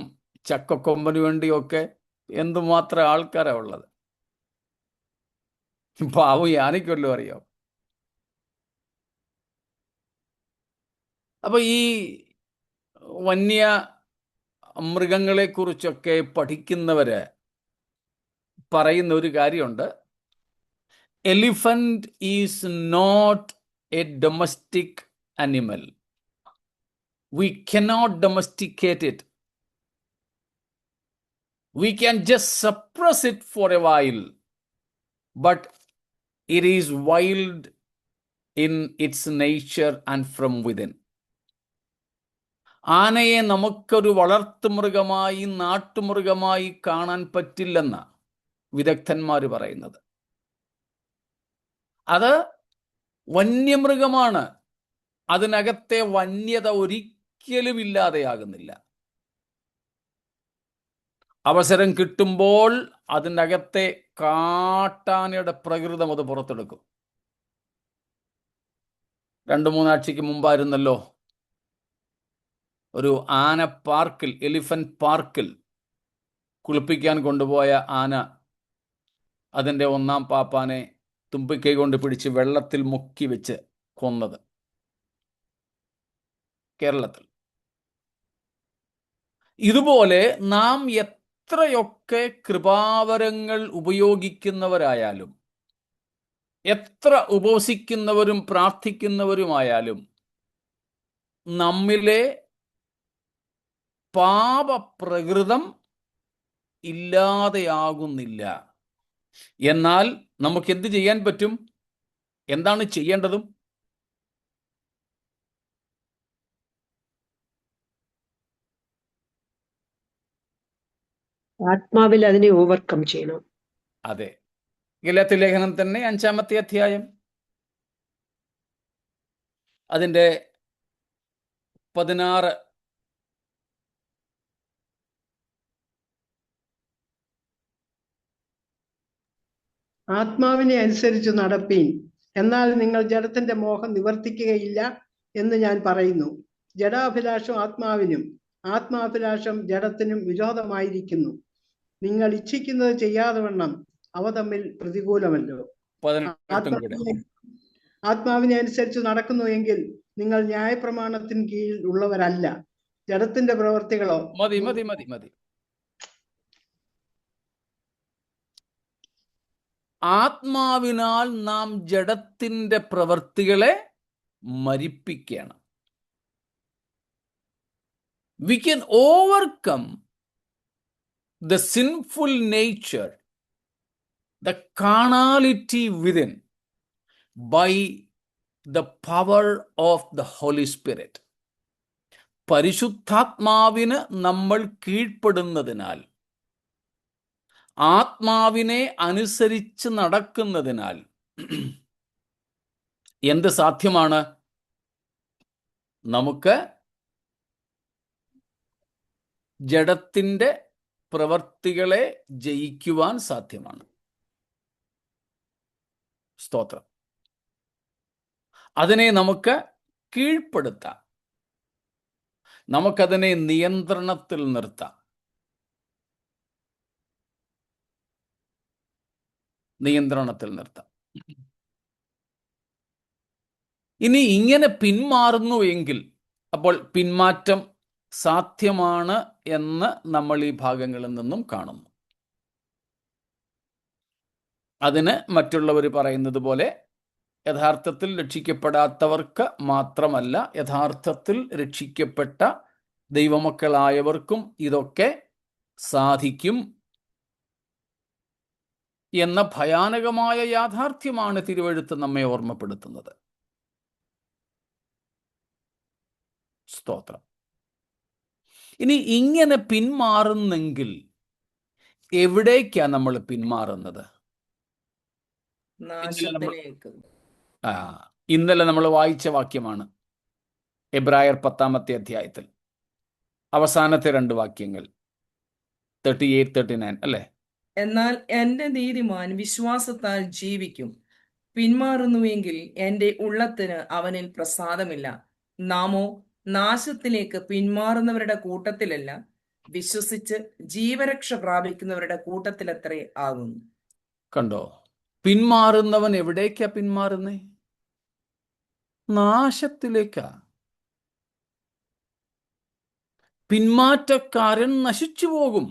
ചക്കക്കൊമ്പന് വേണ്ടിയും ഒക്കെ എന്തുമാത്രം ആൾക്കാരാണ് ഉള്ളത്. പാവം ആനയ്ക്കല്ലോ അറിയാം. അപ്പൊ ഈ വന്യ മൃഗങ്ങളെക്കുറിച്ചൊക്കെ പഠിക്കുന്നവര് പറയുന്ന ഒരു കാര്യമുണ്ട്. Elephant is not a domestic animal. We cannot domesticate it. We can just suppress it for a while, but it is wild in its nature and from within. ആനയെ നമുക്കൊരു വളർത്തുമൃഗമായി, നാട്ടുമൃഗമായി കാണാൻ പറ്റില്ലെന്ന വിദഗ്ധന്മാർ പറയുന്നത്. അത് വന്യമൃഗമാണ്. അതിനകത്തെ വന്യത ഒരിക്കലും ഇല്ലാതെയാകുന്നില്ല. അവസരം കിട്ടുമ്പോൾ അതിനകത്തെ കാട്ടാനയുടെ പ്രകൃതം അത് പുറത്തെടുക്കും. 2-3 ആഴ്ചയ്ക്ക് മുമ്പായിരുന്നല്ലോ ഒരു ആന പാർക്കിൽ, എലിഫന്റ് പാർക്കിൽ കുളിപ്പിക്കാൻ കൊണ്ടുപോയ ആന അതിൻ്റെ 1-ാം പാപ്പാനെ തുമ്പിക്കൈ കൊണ്ട് പിടിച്ച് വെള്ളത്തിൽ മുക്കി വെച്ച് കൊന്നത് കേരളത്തിൽ. ഇതുപോലെ നാം എത്രയൊക്കെ കൃപാവരങ്ങൾ ഉപയോഗിക്കുന്നവരായാലും, എത്ര ഉപവസിക്കുന്നവരും പ്രാർത്ഥിക്കുന്നവരുമായാലും, നമ്മിലെ പാപപ്രകൃതം ഇല്ലാതെയാകുന്നില്ല. എന്നാൽ നമുക്ക് എന്ത് ചെയ്യാൻ പറ്റും? എന്താണ് ചെയ്യേണ്ടതും? ആത്മാവിൽ അതിനെ ഓവർകം ചെയ്യണം. അതെ, ഗലാത്യ ലേഖനം തന്നെ 5-ാമത്തെ അധ്യായം അതിൻ്റെ 16 ആത്മാവിനെ അനുസരിച്ച് നടപ്പീൻ, എന്നാൽ നിങ്ങൾ ജഡത്തിന്റെ മോഹം നിവർത്തിക്കുകയില്ല. എന്ന് ഞാൻ പറയുന്നു. ജഡാഭിലാഷം ആത്മാവിനും ആത്മാഭിലാഷം ജഡത്തിനും വിരോധമായിരിക്കുന്നു. നിങ്ങൾ ഇച്ഛിക്കുന്നത് ചെയ്യാതെ വണ്ണം അവ തമ്മിൽ പ്രതികൂലമല്ലോ. 18 കൂടെ. ആത്മാവിനെ അനുസരിച്ച് നടക്കുന്നു എങ്കിൽ നിങ്ങൾ ന്യായപ്രമാണത്തിന് കീഴിൽ ഉള്ളവരല്ല. ജഡത്തിന്റെ പ്രവൃത്തികളോ മതി മതി മതി മതി. ആത്മാവിനാൽ നാം ജഡത്തിന്റെ പ്രവൃത്തികളെ മരിപ്പിക്കണം. We can overcome the sinful nature, the carnality within, by the power of the Holy Spirit. പരിശുദ്ധാത്മാവിന് നമ്മൾ കീഴ്പ്പെടുന്നതിനാൽ, ആത്മാവിനെ അനുസരിച്ച് നടക്കുന്നതിനാൽ എന്ത് സാധ്യമാണ്? നമുക്ക് ജഡത്തിന്റെ പ്രവർത്തികളെ ജയിക്കുവാൻ സാധ്യമാണ്. സ്തോത്രം. അതിനെ നമുക്ക് കീഴ്പ്പെടുത്താം, നമുക്കതിനെ നിയന്ത്രണത്തിൽ നിർത്താം. ഇനി ഇങ്ങനെ പിന്മാറുന്നു എങ്കിൽ അപ്പോൾ പിന്മാറ്റം സാധ്യമാണ് എന്ന് നമ്മൾ ഈ ഭാഗങ്ങളിൽ നിന്നും കാണുന്നു. അതിന് മറ്റുള്ളവർ പറയുന്നത് പോലെ യഥാർത്ഥത്തിൽ രക്ഷിക്കപ്പെടാത്തവർക്ക് മാത്രമല്ല, യഥാർത്ഥത്തിൽ രക്ഷിക്കപ്പെട്ട ദൈവമക്കളായവർക്കും ഇതൊക്കെ സാധിക്കും എന്ന ഭയാനകമായ യാഥാർത്ഥ്യമാണ് തിരുവെഴുത്ത് നമ്മെ ഓർമ്മപ്പെടുത്തുന്നത്. സ്തോത്രം. ഇനി ഇങ്ങനെ പിന്മാറുന്നെങ്കിൽ എവിടേക്കാ നമ്മൾ പിന്മാറുന്നത്? നാശത്തിലേക്ക്. ഇന്നലെ നമ്മൾ വായിച്ച വാക്യമാണ് എബ്രായർ 10-ാമത്തെ അധ്യായത്തിൽ അവസാനത്തെ 2 വാക്യങ്ങൾ 38-39 അല്ലേ? എന്നാൽ എന്റെ നീതിമാൻ വിശ്വാസത്താൽ ജീവിക്കും. പിന്മാറുന്നുവെങ്കിൽ എന്റെ ഉള്ളത്തിന് അവനിൽ പ്രസാദമില്ല. നാമോ നാശത്തിലേക്ക് പിന്മാറുന്നവരുടെ കൂട്ടത്തിലല്ല, വിശ്വസിച്ച് ജീവരക്ഷ പ്രാപിക്കുന്നവരുടെ കൂട്ടത്തിലത്രേ ആകുന്നു. കണ്ടോ? പിന്മാറുന്നവൻ എവിടേക്കാ പിന്മാറുന്നേ? നാശത്തിലേക്കാ. പിന്മാറ്റക്കാരൻ നശിച്ചു പോകും.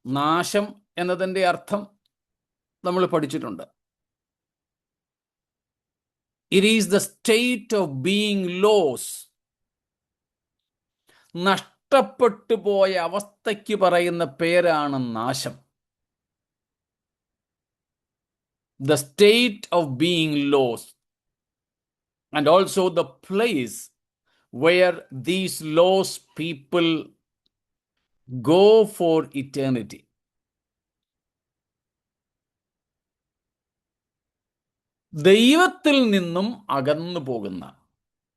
നാശം എന്നതിൻ്റെ അർത്ഥം നമ്മൾ പഠിച്ചിട്ടുണ്ട്. It is the state of being lost. നഷ്ടപ്പെട്ടു പോയ അവസ്ഥയ്ക്ക് പറയുന്ന പേരാണ് നാശം. The state of being lost, and also the place where these lost people go for eternity. ദൈവത്തിൽ നിന്നും അകന്നു പോകുന്ന,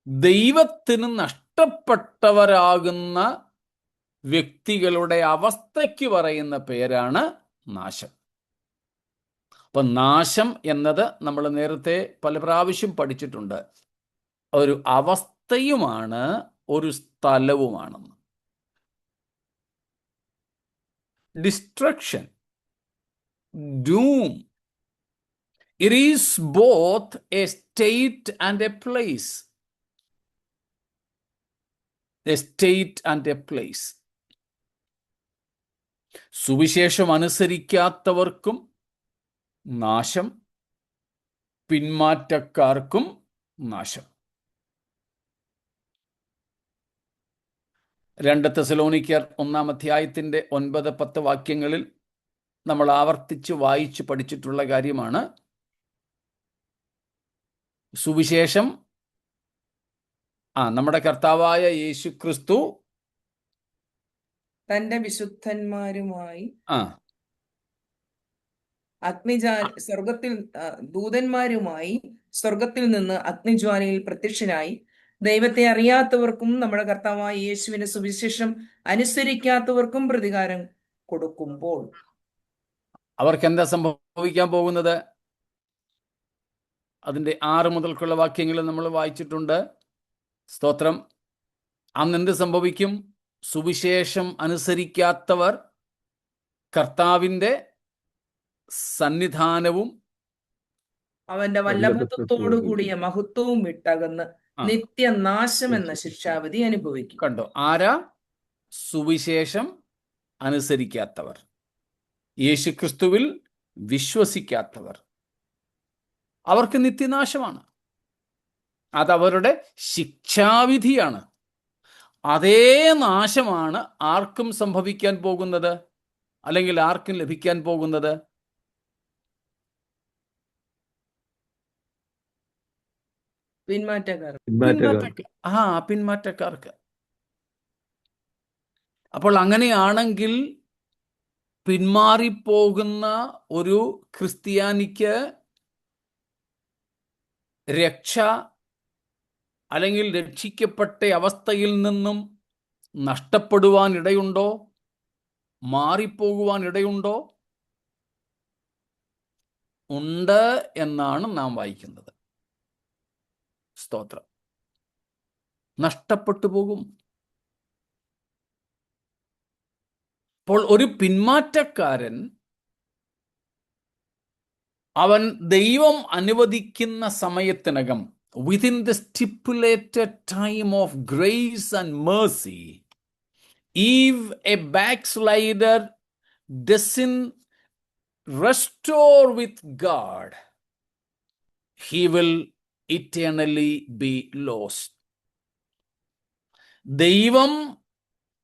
ദൈവത്തിന് നഷ്ടപ്പെട്ടവരാകുന്ന വ്യക്തികളുടെ അവസ്ഥയ്ക്ക് പറയുന്ന പേരാണ് നാശം. അപ്പൊ നാശം എന്നത് നമ്മൾ നേരത്തെ പല പ്രാവശ്യം പഠിച്ചിട്ടുണ്ട്. ഒരു അവസ്ഥയുമാണ്, ഒരു സ്ഥലവുമാണെന്ന്. Destruction, doom, it is both a state and a place. A state and a place. സുവിശേഷം അനുസരിക്കാത്തവർക്കും നാശം, പിന്മാറ്റക്കാർക്കും നാശം. 2 തെസ്സലോനിക്കർ 1-ാം അധ്യായത്തിൻ്റെ 9-10 വാക്യങ്ങളിൽ നമ്മൾ ആവർത്തിച്ച് വായിച്ച് പഠിച്ചിട്ടുള്ള കാര്യമാണ്. സുവിശേഷം നമ്മുടെ കർത്താവായ യേശു ക്രിസ്തു തന്റെ വിശുദ്ധന്മാരുമായി ദൂതന്മാരുമായി സ്വർഗത്തിൽ നിന്ന് അഗ്നിജ്വാലയിൽ പ്രത്യക്ഷനായി ദൈവത്തെ അറിയാത്തവർക്കും നമ്മുടെ കർത്താവായ യേശുവിന്റെ സുവിശേഷം അനുസരിക്കാത്തവർക്കും പ്രതികാരം കൊടുക്കുമ്പോൾ അവർക്ക് എന്താ സംഭവിക്കാൻ പോകുന്നത്? അതിൻ്റെ 6 മുതൽക്കുള്ള വാക്യങ്ങൾ നമ്മൾ വായിച്ചിട്ടുണ്ട്. സ്തോത്രം. അന്നെന്ത് സംഭവിക്കും? സുവിശേഷം അനുസരിക്കാത്തവർ കർത്താവിൻ്റെ സന്നിധാനവും അവന്റെ വല്ലഭത്വത്തോടു കൂടിയ മഹത്വവും വിട്ടകന്ന് ആ. നിത്യനാശം എന്ന ശിക്ഷാവിധി അനുഭവിക്കും. കണ്ടോ? ആരാ? സുവിശേഷം അനുസരിക്കാത്തവർ, യേശുക്രിസ്തുവിൽ വിശ്വസിക്കാത്തവർ. അവർക്ക് നിത്യനാശമാണ്. അതവരുടെ ശിക്ഷാവിധിയാണ്. അതേ നാശമാണ് ആർക്കും സംഭവിക്കാൻ പോകുന്നത്, അല്ലെങ്കിൽ ആർക്കും ലഭിക്കാൻ പോകുന്നത്? പിന്മാറ്റക്കാർ. പിന്മാറ്റക്കാർക്ക്. അപ്പോൾ അങ്ങനെയാണെങ്കിൽ പിന്മാറിപ്പോകുന്ന ഒരു ക്രിസ്ത്യാനിക്ക് രക്ഷ, അല്ലെങ്കിൽ രക്ഷിക്കപ്പെട്ട അവസ്ഥയിൽ നിന്നും നഷ്ടപ്പെടുവാൻ ഇടയുണ്ടോ? മാറിപ്പോകുവാൻ ഇടയുണ്ടോ? ഉണ്ട് എന്നാണ് നാം വായിക്കുന്നത്. സ്തോത്രം. നഷ്ടപ്പെട്ടു പോകും. അപ്പോൾ ഒരു പിന്മാറ്റക്കാരൻ, അവൻ ദൈവം അനുവദിക്കുന്ന സമയത്തിനകം, within the stipulated time of grace and mercy, if a backslider doesn't restore with God, he will eternally be lost. ദൈവം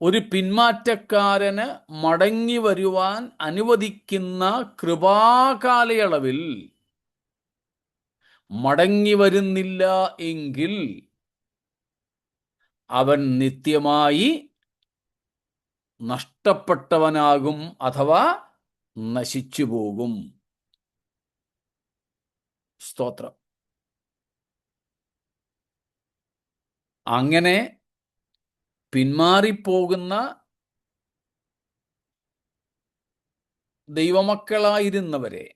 ഒരു പിന്മാറ്റക്കാരന് മടങ്ങി വരുവാൻ അനുവദിക്കുന്ന കൃപാകാലയളവിൽ മടങ്ങി വരുന്നില്ല എങ്കിൽ അവൻ നിത്യമായി നഷ്ടപ്പെട്ടവനാകും, അഥവാ നശിച്ചു പോകും. സ്തോത്രം. അങ്ങനെ പിന്മാറിപ്പോകുന്ന ദൈവമക്കളായിരുന്നവരെ,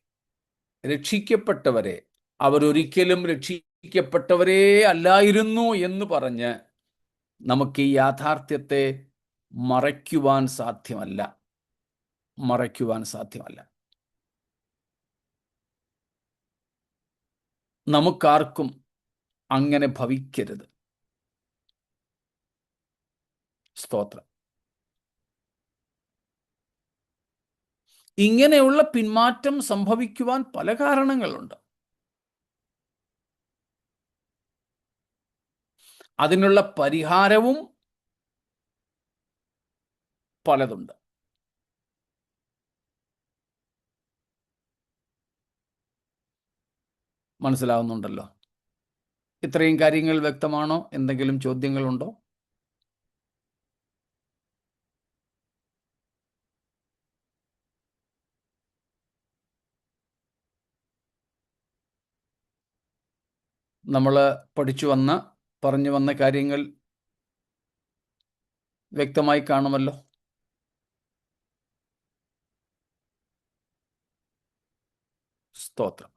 രക്ഷിക്കപ്പെട്ടവരെ, അവരൊരിക്കലും രക്ഷിക്കപ്പെട്ടവരേ അല്ലായിരുന്നു എന്ന് പറഞ്ഞ് നമുക്ക് ഈ യാഥാർത്ഥ്യത്തെ മറയ്ക്കുവാൻ സാധ്യമല്ല. നമുക്കാർക്കും അങ്ങനെ ഭവിക്കരുത്. സ്തോത്രം. ഇങ്ങനെയുള്ള പിന്മാറ്റം സംഭവിക്കുവാൻ പല കാരണങ്ങളുണ്ട്. അതിനുള്ള പരിഹാരവും പലതുണ്ട്. മനസ്സിലാവുന്നുണ്ടല്ലോ? ഇത്രയും കാര്യങ്ങൾ വ്യക്തമാണോ? എന്തെങ്കിലും ചോദ്യങ്ങളുണ്ടോ? നമ്മൾ പറഞ്ഞു വന്ന കാര്യങ്ങൾ വ്യക്തമായി കാണുമല്ലോ. സ്തോത്രം.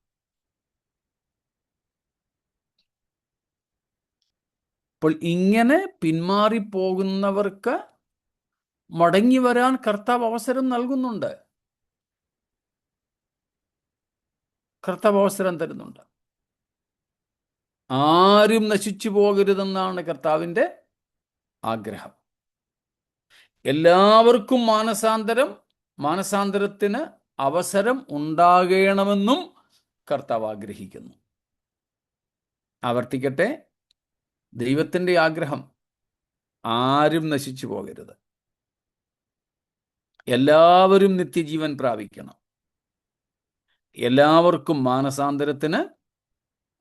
അപ്പോൾ ഇങ്ങനെ പിന്മാറിപ്പോകുന്നവർക്ക് മടങ്ങി വരാൻ കർത്താവ് അവസരം നൽകുന്നുണ്ട്. കർത്താവ് അവസരം തരുന്നുണ്ട്. ആരും നശിച്ചു പോകരുതെന്നാണ് കർത്താവിൻ്റെ ആഗ്രഹം. എല്ലാവർക്കും മാനസാന്തരത്തിന് അവസരം ഉണ്ടാകണമെന്നും കർത്താവ് ആഗ്രഹിക്കുന്നു. ആവർത്തിക്കട്ടെ, ദൈവത്തിൻ്റെ ആഗ്രഹം ആരും നശിച്ചു പോകരുത്, എല്ലാവരും നിത്യജീവൻ പ്രാപിക്കണം, എല്ലാവർക്കും മാനസാന്തരത്തിന്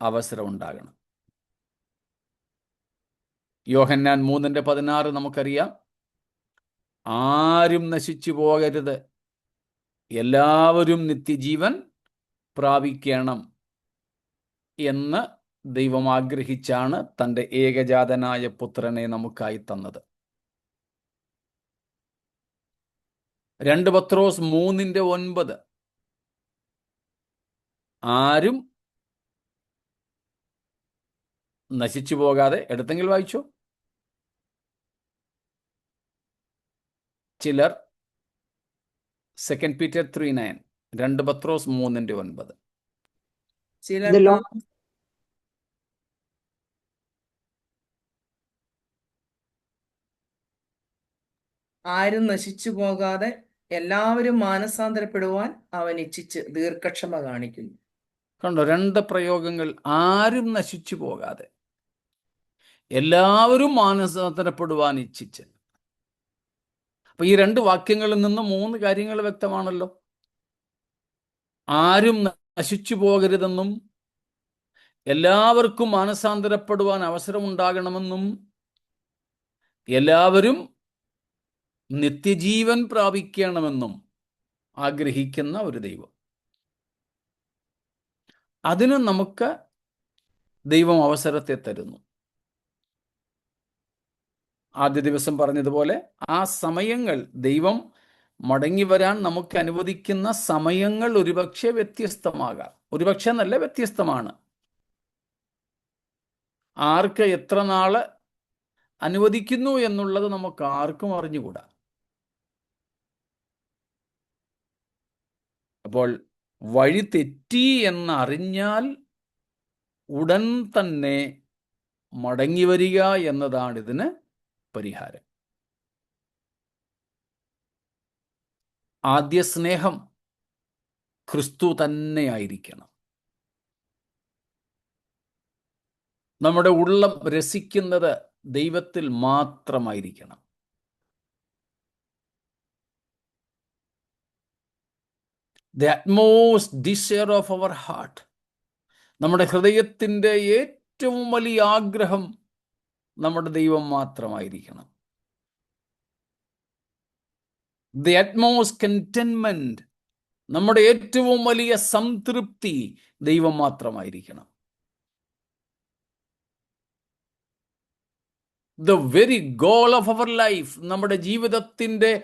അവസരം ഉണ്ടാകണം. യോഹന്നാൻ 3:16 നമുക്കറിയാം. ആരും നശിച്ചു പോകരുത്, എല്ലാവരും നിത്യജീവൻ പ്രാപിക്കണം എന്ന് ദൈവം ആഗ്രഹിച്ചാണ് തൻ്റെ ഏകജാതനായ പുത്രനെ നമുക്കായി തന്നത്. 2 പത്രോസ് 3:9 ആരും നശിച്ചു പോകാതെ, എടുത്തെങ്കിൽ വായിച്ചു. ചിലർ 2 Peter 3:9, 2 പത്രോസ് 3:9. ചിലർ The Lord ആരും നശിച്ചു പോകാതെ എല്ലാവരും മാനസാന്തരപ്പെടുവാൻ അവൻ ഇച്ഛിച്ച് ദീർഘക്ഷമ കാണിക്കുന്നു. കണ്ടോ, 2 പ്രയോഗങ്ങൾ. ആരും നശിച്ചു പോകാതെ, എല്ലാവരും മാനസാന്തരപ്പെടുവാൻ ഇച്ഛിച്ച്. അപ്പൊ ഈ 2 വാക്യങ്ങളിൽ നിന്ന് 3 കാര്യങ്ങൾ വ്യക്തമാണല്ലോ. ആരും നശിച്ചു പോകരുതെന്നും എല്ലാവർക്കും മാനസാന്തരപ്പെടുവാൻ അവസരമുണ്ടാകണമെന്നും എല്ലാവരും നിത്യജീവൻ പ്രാപിക്കണമെന്നും ആഗ്രഹിക്കുന്ന ഒരു ദൈവം. അതിന് നമുക്ക് ദൈവം അവസരത്തെ തരുന്നു. ആദ്യ ദിവസം പറഞ്ഞതുപോലെ ആ സമയങ്ങൾ, ദൈവം മടങ്ങി വരാൻ നമുക്ക് അനുവദിക്കുന്ന സമയങ്ങൾ ഒരുപക്ഷെ വ്യത്യസ്തമാകാം. ഒരുപക്ഷെ എന്നല്ല, വ്യത്യസ്തമാണ്. ആർക്ക് എത്ര നാള് അനുവദിക്കുന്നു എന്നുള്ളത് നമുക്ക് ആർക്കും അറിഞ്ഞുകൂടാ. അപ്പോൾ വഴി തെറ്റി എന്നറിഞ്ഞാൽ ഉടൻ തന്നെ മടങ്ങി വരിക എന്നതാണ് ഇതിന് പരിഹാരം. ആദ്യ സ്നേഹം ക്രിസ്തു തന്നെയായിരിക്കണം. നമ്മുടെ ഉള്ളം രസിക്കുന്നത് ദൈവത്തിൽ മാത്രമായിരിക്കണം. The utmost desire of our heart, നമ്മുടെ ഹൃദയത്തിൻ്റെ ഏറ്റവും വലിയ ആഗ്രഹം നമ്മുടെ ദൈവം മാത്രമായിരിക്കണം. The utmost contentment, നമ്മുടെ ഏറ്റവും വലിയ സംതൃപ്തി ദൈവം മാത്രമായിരിക്കണം. The very goal of our life, നമ്മുടെ ജീവിതത്തിൻ്റെ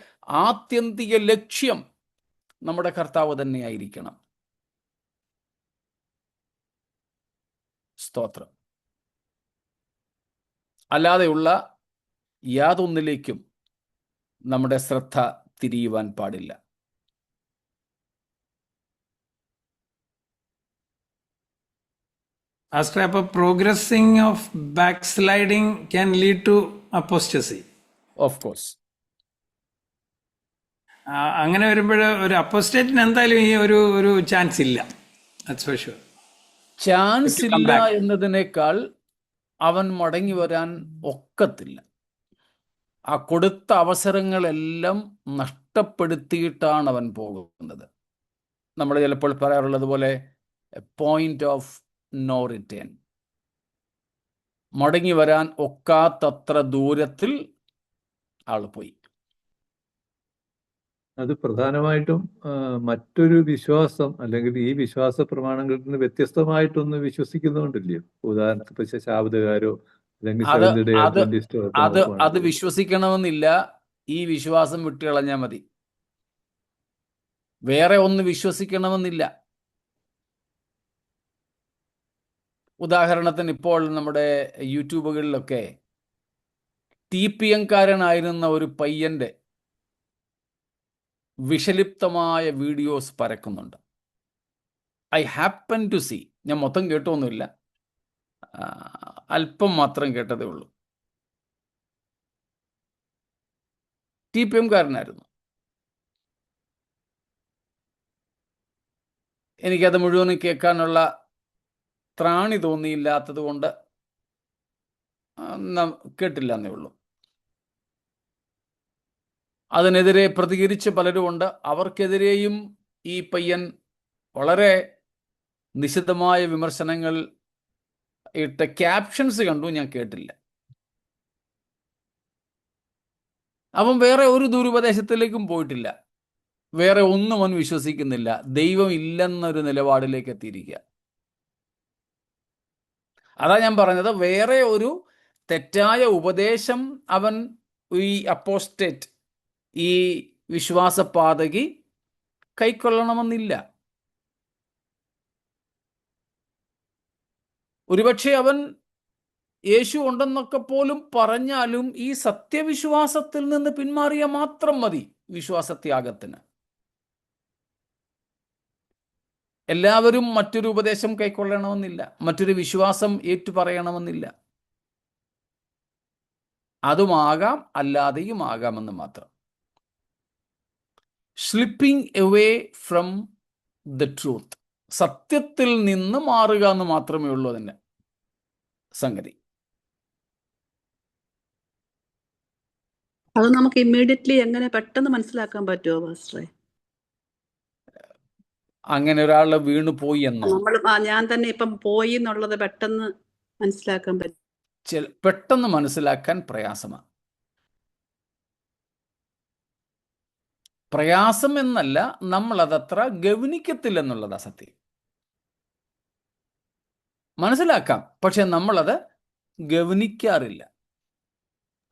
ആത്യന്തിക ലക്ഷ്യം നമ്മുടെ കർത്താവ് തന്നെയായിരിക്കണം. സ്തോത്രം. അല്ലാതെയുള്ള യാതൊന്നിലേക്കും നമ്മുടെ ശ്രദ്ധ തിരിയുവാൻ പാടില്ല. Pastor, അപ്പോൾ progressing of backsliding can lead to apostasy. Of course. അങ്ങനെ വരുമ്പോൾ ഒരു അപ്പോസ്റ്റേറ്റിന് എന്തായാലും ഈ ഒരു ചാൻസ് ഇല്ല. That's for sure. Chance To come ഇല്ല back. എന്നതിനേക്കാൾ അവൻ മടങ്ങി വരാൻ ഒക്കത്തില്ല. ആ കൊടുത്ത അവസരങ്ങളെല്ലാം നഷ്ടപ്പെടുത്തിയിട്ടാണ് അവൻ പോകുന്നത്. നമ്മൾ ചിലപ്പോൾ പറയാറുള്ളത് പോലെ പോയിന്റ് ഓഫ് നോ റിട്ടേൺ. മടങ്ങി വരാൻ ഒക്കാത്തത്ര ദൂരത്തിൽ ആൾ പോയി. അത് പ്രധാനമായിട്ടും മറ്റൊരു വിശ്വാസം അല്ലെങ്കിൽ ഈ വിശ്വാസ പ്രമാണങ്ങളിൽ നിന്ന് വ്യത്യസ്തമായിട്ടൊന്ന് വിശ്വസിക്കുന്നുണ്ടല്ലോ. ഉദാഹരണത്തിന് ഇപ്പൊ ശാബദക്കാരോ അല്ലെങ്കിൽ അത് സെവന്ത് ഡേ അത് അഡ്വന്റിസ്റ്റോ ഒക്കെ അത് അത് നോക്കുവാണെങ്കിൽ വിശ്വസിക്കണമെന്നില്ല. ഈ വിശ്വാസം വിട്ടുകളഞ്ഞാൽ മതി. വേറെ ഒന്ന് വിശ്വസിക്കണമെന്നില്ല. ഉദാഹരണത്തിന് ഇപ്പോൾ നമ്മുടെ യൂട്യൂബുകളിലൊക്കെ TPM-കാരനായിരുന്ന ഒരു പയ്യന്റെ വിഷലിപ്തമായ വീഡിയോസ് പരക്കുന്നുണ്ട്. ഐ ഹാപ്പൻ ടു സീ, ഞാൻ മൊത്തം കേട്ടൊന്നുമില്ല, അല്പം മാത്രം കേട്ടതേ ഉള്ളൂ. TPM-കാരനായിരുന്നു. എനിക്കത് മുഴുവനും കേൾക്കാനുള്ള ത്രാണി തോന്നിയില്ലാത്തത് കൊണ്ട് കേട്ടില്ല എന്നേ ഉള്ളൂ. അതിനെതിരെ പ്രതികരിച്ച് പലരുമുണ്ട്. അവർക്കെതിരെയും ഈ പയ്യൻ വളരെ നിശിതമായ വിമർശനങ്ങൾ ഇട്ട ക്യാപ്ഷൻസ് കണ്ടു, ഞാൻ കേട്ടില്ല. അവൻ വേറെ ഒരു ദുരുപദേശത്തിലേക്കും പോയിട്ടില്ല. വേറെ ഒന്നും അവൻ വിശ്വസിക്കുന്നില്ല. ദൈവം ഇല്ലെന്നൊരു നിലപാടിലേക്ക് എത്തിയിരിക്കുക. അതാ ഞാൻ പറഞ്ഞത്, വേറെ ഒരു തെറ്റായ ഉപദേശം അവൻ, ഈ അപ്പോസ്റ്റേറ്റ്, ഈ വിശ്വാസപാതകി കൈക്കൊള്ളണമെന്നില്ല. ഒരുപക്ഷെ അവൻ യേശു ഉണ്ടെന്നൊക്കെ പോലും പറഞ്ഞാലും ഈ സത്യവിശ്വാസത്തിൽ നിന്ന് പിന്മാറിയ മാത്രം മതി വിശ്വാസത്യാഗത്തിന്. എല്ലാവരും മറ്റൊരു ഉപദേശം കൈക്കൊള്ളണമെന്നില്ല, മറ്റൊരു വിശ്വാസം ഏറ്റുപറയണമെന്നില്ല. അതുമാകാം, അല്ലാതെയും ആകാമെന്ന് മാത്രം. Slipping away from the truth, സത്യത്തിൽ നിന്ന് മാറുക എന്ന് മാത്രമേ ഉള്ളൂ അതിൻ്റെ സംഗതി. അത് നമുക്ക് ഇമ്മീഡിയറ്റ്ലി എങ്ങനെ പെട്ടെന്ന് മനസ്സിലാക്കാൻ പറ്റുമോ പാസ്റ്ററെ? അങ്ങനെ ഒരാൾ വീണു പോയി എന്നോ? ഞാൻ തന്നെ ഇപ്പം പോയി എന്നുള്ളത് പെട്ടെന്ന് മനസ്സിലാക്കാൻ പറ്റും? പെട്ടെന്ന് മനസ്സിലാക്കാൻ പ്രയാസമാണ്. പ്രയാസം എന്നല്ല, നമ്മളതത്ര ഗവനിക്കത്തില്ലെന്നുള്ളതാ സത്യം. മനസ്സിലാക്കാം, പക്ഷെ നമ്മളത് ഗവനിക്കാറില്ല.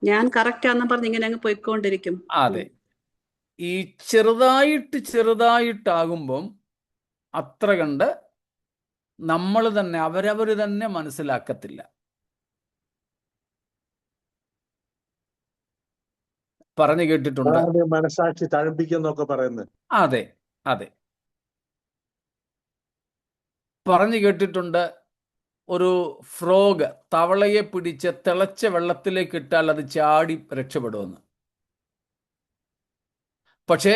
ഞാൻ കറക്റ്റ് ആണെന്ന് പറഞ്ഞ് ഇങ്ങനെ അങ്ങ് പോയിക്കൊണ്ടിരിക്കും. അതെ, ഈ ചെറുതായിട്ടാകുമ്പം അത്ര കണ്ട് നമ്മൾ തന്നെ അവരവർ തന്നെ മനസ്സിലാക്കത്തില്ല. പറഞ്ഞു കേട്ടിട്ടുണ്ട്, മനസാക്ഷി തഴപ്പിക്കുന്നൊക്കെ പറയുന്നത്. അതെ അതെ, പറഞ്ഞു കേട്ടിട്ടുണ്ട്. ഒരു ഫ്രോഗ് തവളയെ പിടിച്ച് തിളച്ച വെള്ളത്തിലേക്ക് ഇട്ടാൽ അത് ചാടി രക്ഷപ്പെടുമെന്ന്. പക്ഷേ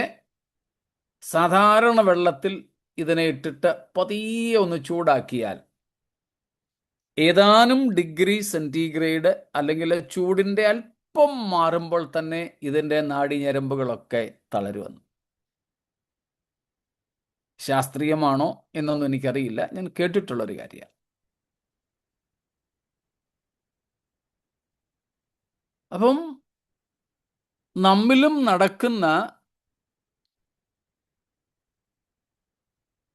സാധാരണ വെള്ളത്തിൽ ഇതിനെ ഇട്ടിട്ട് പതിയെ ഒന്ന് ചൂടാക്കിയാൽ ഏതാനും ഡിഗ്രി സെൻറ്റിഗ്രേഡ് അല്ലെങ്കിൽ ചൂടിൻ്റെ അല്പം മാറുമ്പോൾ തന്നെ ഇതിൻ്റെ നാഡീഞരമ്പുകളൊക്കെ തളരുമെന്ന്. ശാസ്ത്രീയമാണോ എന്നൊന്നും എനിക്കറിയില്ല, ഞാൻ കേട്ടിട്ടുള്ളൊരു കാര്യമാണ്. അപ്പം നമ്മിലും നടക്കുന്ന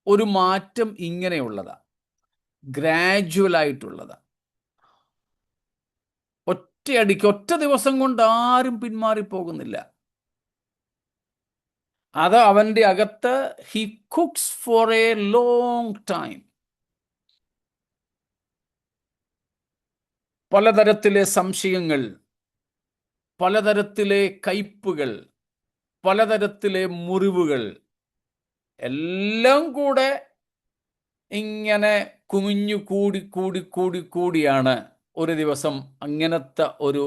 ഒരു മാറ്റം ഇങ്ങനെയുള്ളതാണ്, ഗ്രാജുവലായിട്ടുള്ളതാണ്. ഒറ്റയടിക്ക് ഒറ്റ ദിവസം കൊണ്ട് ആരും പിന്മാറിപ്പോകുന്നില്ല. അത് അവൻ്റെ അകത്ത് he cooks for a long time. പലതരത്തിലെ സംശയങ്ങൾ, പലതരത്തിലെ കയ്പുകൾ, പലതരത്തിലെ മുറിവുകൾ എല്ലാം കൂടെ ഇങ്ങനെ കുമിഞ്ഞു കൂടിയാണ് ഒരു ദിവസം അങ്ങനത്തെ ഒരു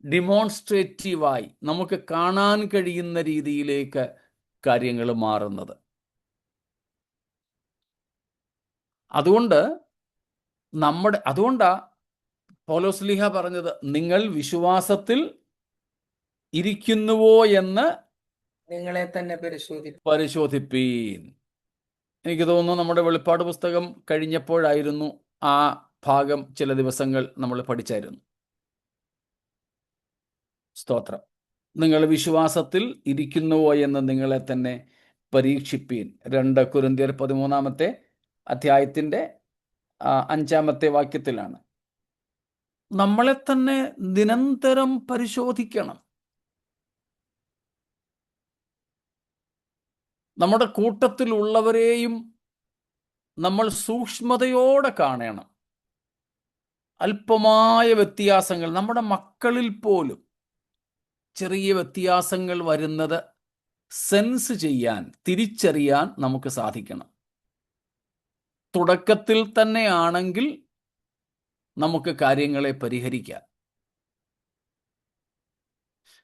ഡിമോൺസ്ട്രേറ്റീവായി നമുക്ക് കാണാൻ കഴിയുന്ന രീതിയിലേക്ക് കാര്യങ്ങൾ മാറുന്നത്. അതുകൊണ്ടാ പൗലോസ്ലീഹ പറഞ്ഞത്, നിങ്ങൾ വിശ്വാസത്തിൽ ഇരിക്കുന്നുവോ എന്ന് നിങ്ങളെ തന്നെ പരിശോധിപ്പീൻ. എനിക്ക് തോന്നുന്നു നമ്മുടെ വെളിപ്പാട് പുസ്തകം കഴിഞ്ഞപ്പോഴായിരുന്നു ആ ഭാഗം ചില ദിവസങ്ങൾ നമ്മൾ പഠിച്ചായിരുന്നു. സ്തോത്രം. നിങ്ങൾ വിശ്വാസത്തിൽ ഇരിക്കുന്നുവോ എന്ന് നിങ്ങളെ തന്നെ പരീക്ഷിപ്പീൻ. 2 കൊരിന്ത്യർ 13 അധ്യായത്തിൻ്റെ 5 വാക്യത്തിലാണ്. നമ്മളെ തന്നെ നിരന്തരം പരിശോധിക്കണം. നമ്മുടെ കൂട്ടത്തിലുള്ളവരെയും നമ്മൾ സൂക്ഷ്മതയോടെ കാണണം. അല്പമായ വ്യത്യാസങ്ങൾ, നമ്മുടെ മക്കളിൽ പോലും ചെറിയ വ്യത്യാസങ്ങൾ വരുന്നത് സെൻസ് ചെയ്യാൻ, തിരിച്ചറിയാൻ നമുക്ക് സാധിക്കണം. തുടക്കത്തിൽ തന്നെ ആണെങ്കിൽ നമുക്ക് കാര്യങ്ങളെ പരിഹരിക്കാം.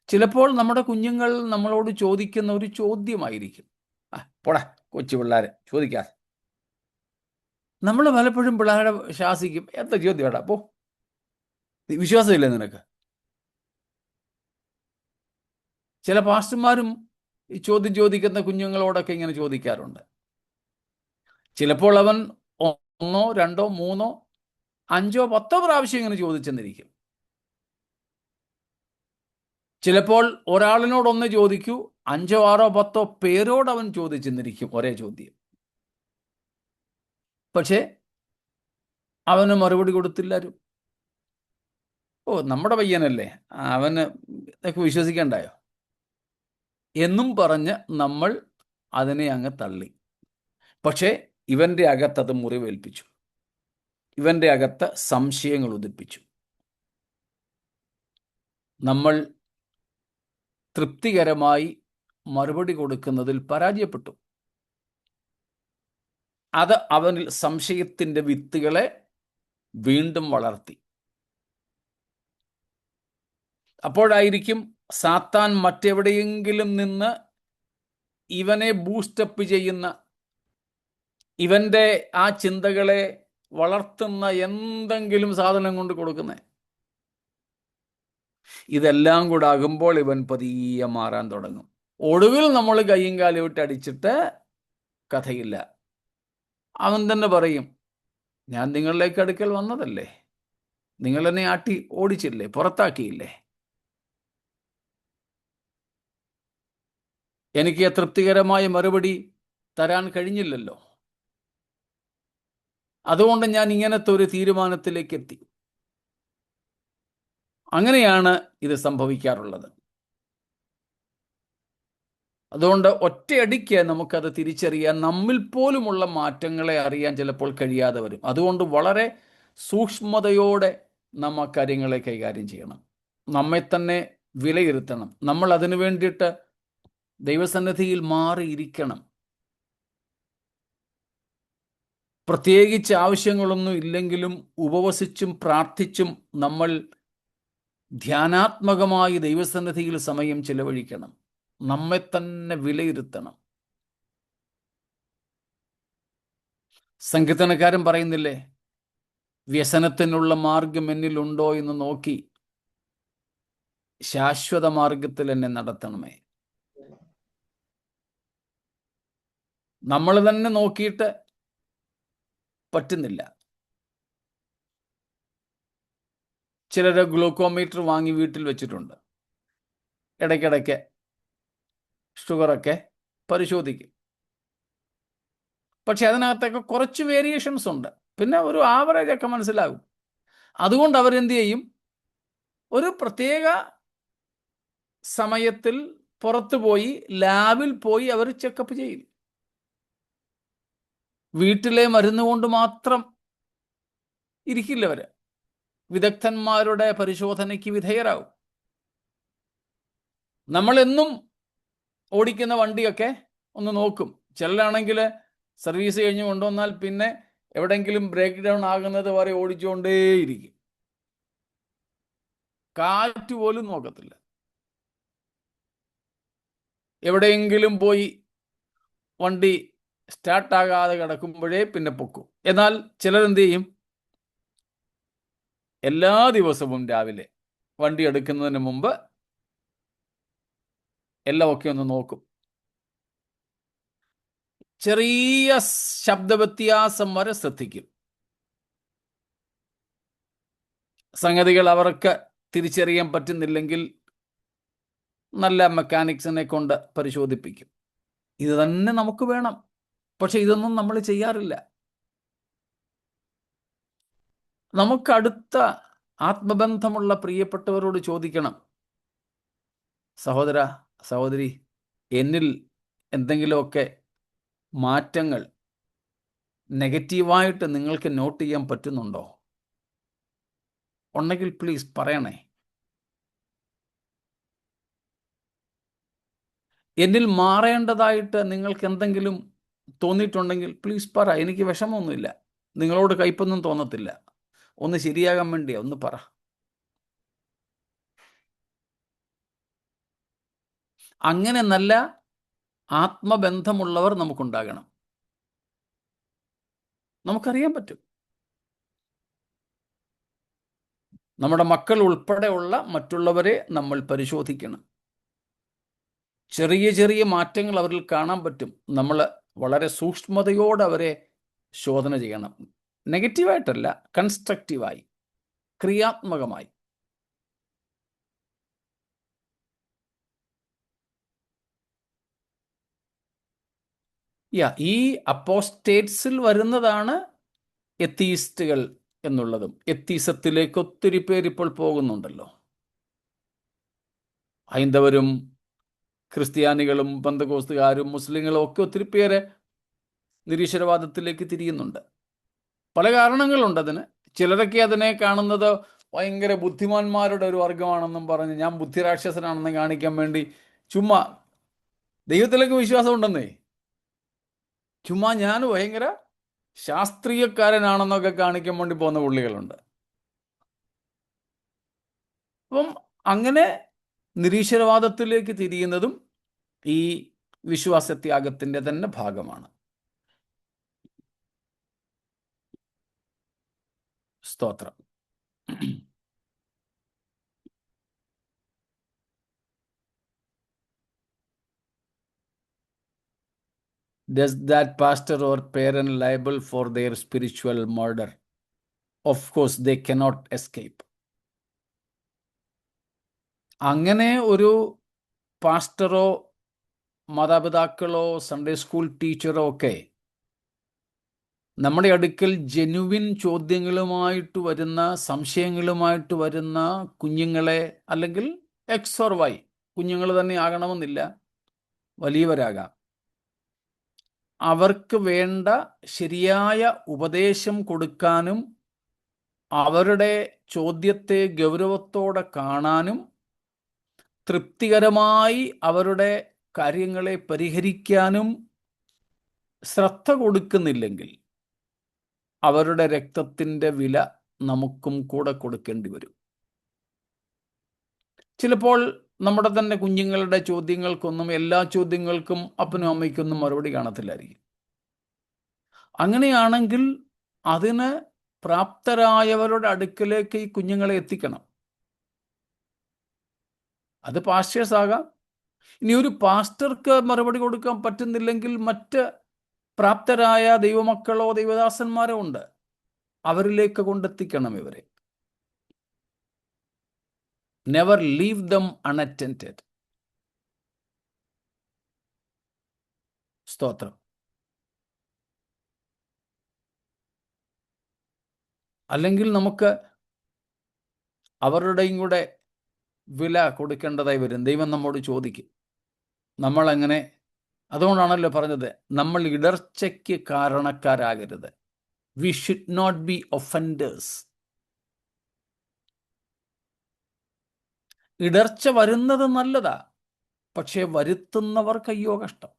ചിലപ്പോൾ നമ്മുടെ കുഞ്ഞുങ്ങൾ നമ്മളോട് ചോദിക്കുന്ന ഒരു ചോദ്യമായിരിക്കും, പോടാ കൊച്ചു പിള്ളേരെ ചോദിക്കാതെ. നമ്മൾ പലപ്പോഴും പിള്ളേരെ ശാസിക്കും, എന്താ ചോദ്യം വേടാ, പോ, വിശ്വാസമില്ലേ നിനക്ക്? ചില പാസ്റ്റർമാരും ഈ ചോദ്യം ചോദിക്കുന്ന കുഞ്ഞുങ്ങളോടൊക്കെ ഇങ്ങനെ ചോദിക്കാറുണ്ട്. ചിലപ്പോൾ അവൻ 1, 2, 3, 5, 10 പ്രാവശ്യം ഇങ്ങനെ ചോദിച്ചെന്നിരിക്കും. ചിലപ്പോൾ ഒരാളിനോടൊന്ന് ചോദിക്കൂ, 5, 6, 10 പേരോട് അവൻ ചോദിച്ചെന്നിരിക്കും ഒരേ ചോദ്യം. പക്ഷേ അവന് മറുപടി കൊടുത്തില്ലാരും. നമ്മുടെ പയ്യനല്ലേ, അവന് ഇതൊക്കെ വിശ്വസിക്കണ്ടായോ എന്നും പറഞ്ഞ് നമ്മൾ അതിനെ അങ്ങ് തള്ളി. പക്ഷേ ഇവൻ്റെ അകത്തത് മുറിവേൽപ്പിച്ചു, ഇവൻ്റെ അകത്ത് സംശയങ്ങൾ ഉദിപ്പിച്ചു. നമ്മൾ തൃപ്തികരമായി മറുപടി കൊടുക്കുന്നതിൽ പരാജയപ്പെട്ടു. അത് അവനിൽ സംശയത്തിൻ്റെ വിത്തുകളെ വീണ്ടും വളർത്തി. അപ്പോഴായിരിക്കും സാത്താൻ മറ്റെവിടെയെങ്കിലും നിന്ന് ഇവനെ ബൂസ്റ്റപ്പ് ചെയ്യുന്ന, ഇവൻ്റെ ആ ചിന്തകളെ വളർത്തുന്ന എന്തെങ്കിലും സാധനം കൊണ്ട് കൊടുക്കുന്നത്. ഇതെല്ലാം കൂടെ ആകുമ്പോൾ ഇവൻ പതിയെ മാറാൻ തുടങ്ങും. ഒടുവിൽ നമ്മൾ കയ്യും കാലും ഇട്ട് അടിച്ചിട്ട് കഥയില്ല. അവൻ തന്നെ പറയും, ഞാൻ നിങ്ങളിലേക്ക് അടുക്കൽ വന്നതല്ലേ, നിങ്ങൾ എന്നെ ആട്ടി ഓടിച്ചില്ലേ, പുറത്താക്കിയില്ലേ, എനിക്ക് തൃപ്തികരമായ മറുപടി തരാൻ കഴിഞ്ഞില്ലല്ലോ, അതുകൊണ്ട് ഞാൻ ഇങ്ങനത്തെ ഒരു തീരുമാനത്തിലേക്ക് എത്തി. അങ്ങനെയാണ് ഇത് സംഭവിക്കാറുള്ളത്. അതുകൊണ്ട് ഒറ്റയടിക്ക് നമുക്കത് തിരിച്ചറിയാൻ, നമ്മിൽ പോലുമുള്ള മാറ്റങ്ങളെ അറിയാൻ ചിലപ്പോൾ കഴിയാതെ വരും. അതുകൊണ്ട് വളരെ സൂക്ഷ്മതയോടെ നമ്മ കാര്യങ്ങളെ കൈകാര്യം ചെയ്യണം, നമ്മെ തന്നെ വിലയിരുത്തണം. നമ്മൾ അതിനു വേണ്ടിയിട്ട് ദൈവസന്നിധിയിൽ മാറിയിരിക്കണം. പ്രത്യേകിച്ച് ആവശ്യങ്ങളൊന്നും ഇല്ലെങ്കിലും ഉപവസിച്ചും പ്രാർത്ഥിച്ചും നമ്മൾ ധ്യാനാത്മകമായി ദൈവസന്നിധിയിൽ സമയം ചിലവഴിക്കണം. നമ്മെ തന്നെ വിലയിരുത്തണം. സങ്കീർത്തനക്കാരൻ പറയുന്നില്ലേ, വ്യസനത്തിനുള്ള മാർഗം എന്നിലുണ്ടോ എന്ന് നോക്കി ശാശ്വത മാർഗത്തിൽ എന്നെ നടത്തണമേ. നമ്മൾ തന്നെ നോക്കിയിട്ട് പറ്റുന്നില്ല. ചിലർ ഗ്ലൂക്കോമീറ്റർ വാങ്ങി വീട്ടിൽ വെച്ചിട്ടുണ്ട്. ഇടയ്ക്കിടയ്ക്ക് ഷുഗറൊക്കെ പരിശോധിക്കും. പക്ഷെ അതിനകത്തൊക്കെ കുറച്ച് വേരിയേഷൻസ് ഉണ്ട്. പിന്നെ ഒരു ആവറേജ് ഒക്കെ മനസ്സിലാകും. അതുകൊണ്ട് അവരെന്ത് ചെയ്യും, ഒരു പ്രത്യേക സമയത്തിൽ പുറത്തു പോയി ലാബിൽ പോയി അവർ ചെക്കപ്പ് ചെയ്യും. വീട്ടിലെ മരുന്ന് കൊണ്ട് മാത്രം ഇരിക്കില്ല. അവർ വിദഗ്ധന്മാരുടെ പരിശോധനയ്ക്ക് വിധേയരാകും. നമ്മളെന്നും ഓടിക്കുന്ന വണ്ടിയൊക്കെ ഒന്ന് നോക്കും. ചിലരാണെങ്കിൽ സർവീസ് കഴിഞ്ഞ് കൊണ്ടുവന്നാൽ പിന്നെ എവിടെയെങ്കിലും ബ്രേക്ക് ഡൗൺ ആകുന്നത് വരെ ഓടിച്ചുകൊണ്ടേയിരിക്കും. കാറ്റ് പോലും നോക്കത്തില്ല. എവിടെയെങ്കിലും പോയി വണ്ടി സ്റ്റാർട്ടാകാതെ കിടക്കുമ്പോഴേ പിന്നെ പൊക്കും. എന്നാൽ ചിലരെന്ത് ചെയ്യും, എല്ലാ ദിവസവും രാവിലെ വണ്ടി എടുക്കുന്നതിന് മുമ്പ് എല്ലാമൊക്കെ ഒന്ന് നോക്കും. ചെറിയ ശബ്ദവ്യത്യാസം വരെ ശ്രദ്ധിക്കും. സംഗതികൾ അവർക്ക് തിരിച്ചറിയാൻ പറ്റുന്നില്ലെങ്കിൽ നല്ല മെക്കാനിക്സിനെ കൊണ്ട് പരിശോധിപ്പിക്കും. ഇത് തന്നെ നമുക്ക് വേണം. പക്ഷെ ഇതൊന്നും നമ്മൾ ചെയ്യാറില്ല. നമുക്കടുത്ത ആത്മബന്ധമുള്ള പ്രിയപ്പെട്ടവരോട് ചോദിക്കണം, സഹോദര സഹോദരി, എന്നിൽ എന്തെങ്കിലുമൊക്കെ മാറ്റങ്ങൾ നെഗറ്റീവായിട്ട് നിങ്ങൾക്ക് നോട്ട് ചെയ്യാൻ പറ്റുന്നുണ്ടോ? ഉണ്ടെങ്കിൽ പ്ലീസ് പറയണേ. എന്നിൽ മാറേണ്ടതായിട്ട് നിങ്ങൾക്ക് എന്തെങ്കിലും തോന്നിയിട്ടുണ്ടെങ്കിൽ പ്ലീസ് പറ. എനിക്ക് വിഷമമൊന്നുമില്ല, നിങ്ങളോട് കയ്പൊന്നും തോന്നത്തില്ല. ഒന്ന് ശരിയാകാൻ വേണ്ടിയാ, ഒന്ന് പറ. അങ്ങനെ നല്ല ആത്മബന്ധമുള്ളവർ നമുക്കുണ്ടാകണം. നമുക്കറിയാൻ പറ്റും. നമ്മുടെ മക്കൾ ഉൾപ്പെടെയുള്ള മറ്റുള്ളവരെ നമ്മൾ പരിശോധിക്കണം. ചെറിയ ചെറിയ മാറ്റങ്ങൾ അവരിൽ കാണാൻ പറ്റും. നമ്മൾ വളരെ സൂക്ഷ്മതയോടെ അവരെ ശോധന ചെയ്യണം. നെഗറ്റീവായിട്ടല്ല, കൺസ്ട്രക്റ്റീവായി, ക്രിയാത്മകമായി. ഈ അപ്പോസ്റ്റേറ്റ്സിൽ വരുന്നതാണ് എത്തീസ്റ്റുകൾ എന്നുള്ളതും. എത്തീസത്തിലേക്ക് ഒത്തിരി പേരിപ്പോൾ പോകുന്നുണ്ടല്ലോ. ഹൈന്ദവരും ക്രിസ്ത്യാനികളും പെന്തക്കോസ്തുകാരും മുസ്ലിങ്ങളും ഒക്കെ ഒത്തിരി പേര് നിരീശ്വരവാദത്തിലേക്ക് തിരിയുന്നുണ്ട്. പല കാരണങ്ങളുണ്ട് അതിന്. ചിലരൊക്കെ അതിനെ കാണുന്നത് ഭയങ്കര ബുദ്ധിമാന്മാരുടെ ഒരു വർഗമാണെന്നും പറഞ്ഞ് ഞാൻ ബുദ്ധിരാക്ഷസനാണെന്ന് കാണിക്കാൻ വേണ്ടി ചുമ്മാ ദൈവത്തിലേക്ക് വിശ്വാസം ഉണ്ടെന്നേ, ചുമ്മാ ഞാൻ ഭയങ്കര ശാസ്ത്രീയക്കാരനാണെന്നൊക്കെ കാണിക്കാൻ വേണ്ടി പോകുന്ന പുള്ളികളുണ്ട്. അപ്പം അങ്ങനെ നിരീശ്വരവാദത്തിലേക്ക് തിരിയുന്നതും ഈ വിശ്വാസത്യാഗത്തിന്റെ തന്നെ ഭാഗമാണ്. സ്തോത്രം. Does that pastor or parent liable for their spiritual murder? Of course, they cannot escape. അങ്ങനെ ഒരു പാസ്റ്ററോ മാതാപിതാക്കളോ സൺഡേ സ്കൂൾ ടീച്ചറോ ഒക്കെ നമ്മുടെ അടുക്കൽ ജെനുവിൻ ചോദ്യങ്ങളുമായിട്ട് വരുന്ന, സംശയങ്ങളുമായിട്ട് വരുന്ന കുഞ്ഞുങ്ങളെ, അല്ലെങ്കിൽ എക്സ് ഓർ വൈ, കുഞ്ഞുങ്ങൾ തന്നെ ആകണമെന്നില്ല, വലിയവരാകാം, അവർക്ക് വേണ്ട ശരിയായ ഉപദേശം കൊടുക്കാനും അവരുടെ ചോദ്യത്തെ ഗൗരവത്തോടെ കാണാനും തൃപ്തികരമായി അവരുടെ കാര്യങ്ങളെ പരിഹരിക്കാനും ശ്രദ്ധ കൊടുക്കുന്നില്ലെങ്കിൽ അവരുടെ രക്തത്തിൻ്റെ വില നമുക്കും കൂടെ കൊടുക്കേണ്ടി വരും. ചിലപ്പോൾ നമ്മുടെ തന്നെ കുഞ്ഞുങ്ങളുടെ ചോദ്യങ്ങൾക്കൊന്നും, എല്ലാ ചോദ്യങ്ങൾക്കും അപ്പനും അമ്മയ്ക്കൊന്നും മറുപടി കാണത്തില്ലായിരിക്കും. അങ്ങനെയാണെങ്കിൽ അതിന് പ്രാപ്തരായവരുടെ അടുക്കലേക്ക് ഈ കുഞ്ഞുങ്ങളെ എത്തിക്കണം. അത് പാസ്റ്റേഴ്സ് ആകാം. ഇനി ഒരു പാസ്റ്റർക്ക് മറുപടി കൊടുക്കാൻ പറ്റുന്നില്ലെങ്കിൽ മറ്റ് പ്രാപ്തരായ ദൈവമക്കളോ ദൈവദാസന്മാരോ ഉണ്ട്, അവരിലേക്ക് കൊണ്ടെത്തിക്കണം ഇവരെ. Never leave dum unattended. സ്തോത്രം. അല്ലെങ്കിൽ നമുക്ക് അവരുടെയും കൂടെ വില കൊടുക്കേണ്ടതായി വരും. ദൈവം നമ്മോട് ചോദിക്കും. നമ്മളങ്ങനെ, അതുകൊണ്ടാണല്ലോ പറഞ്ഞത്, നമ്മൾ ഇടർച്ചയ്ക്ക് കാരണക്കാരാകരുത്. We should not be offenders. ഇടർച്ച വരുന്നത് നല്ലതാ, പക്ഷേ വരുത്തുന്നവർക്ക് അയ്യോ കഷ്ടം.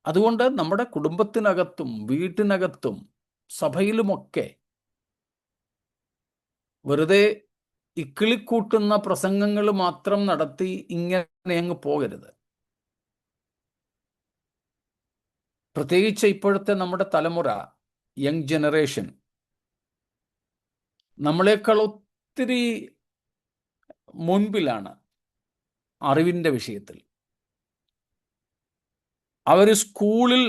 അതുകൊണ്ട് നമ്മുടെ കുടുംബത്തിനകത്തും വീട്ടിനകത്തും സഭയിലുമൊക്കെ വെറുതെ ഇക്കിളിക്കൂട്ടുന്ന പ്രസംഗങ്ങൾ മാത്രം നടത്തി ഇങ്ങനെ അങ്ങ് പോകരുത്. പ്രത്യേകിച്ച് ഇപ്പോഴത്തെ നമ്മുടെ തലമുറ, യങ് ജനറേഷൻ, നമ്മളെക്കാൾ ഒത്തിരി മുൻപിലാണ് അറിവിൻ്റെ വിഷയത്തിൽ. അവർ സ്കൂളിൽ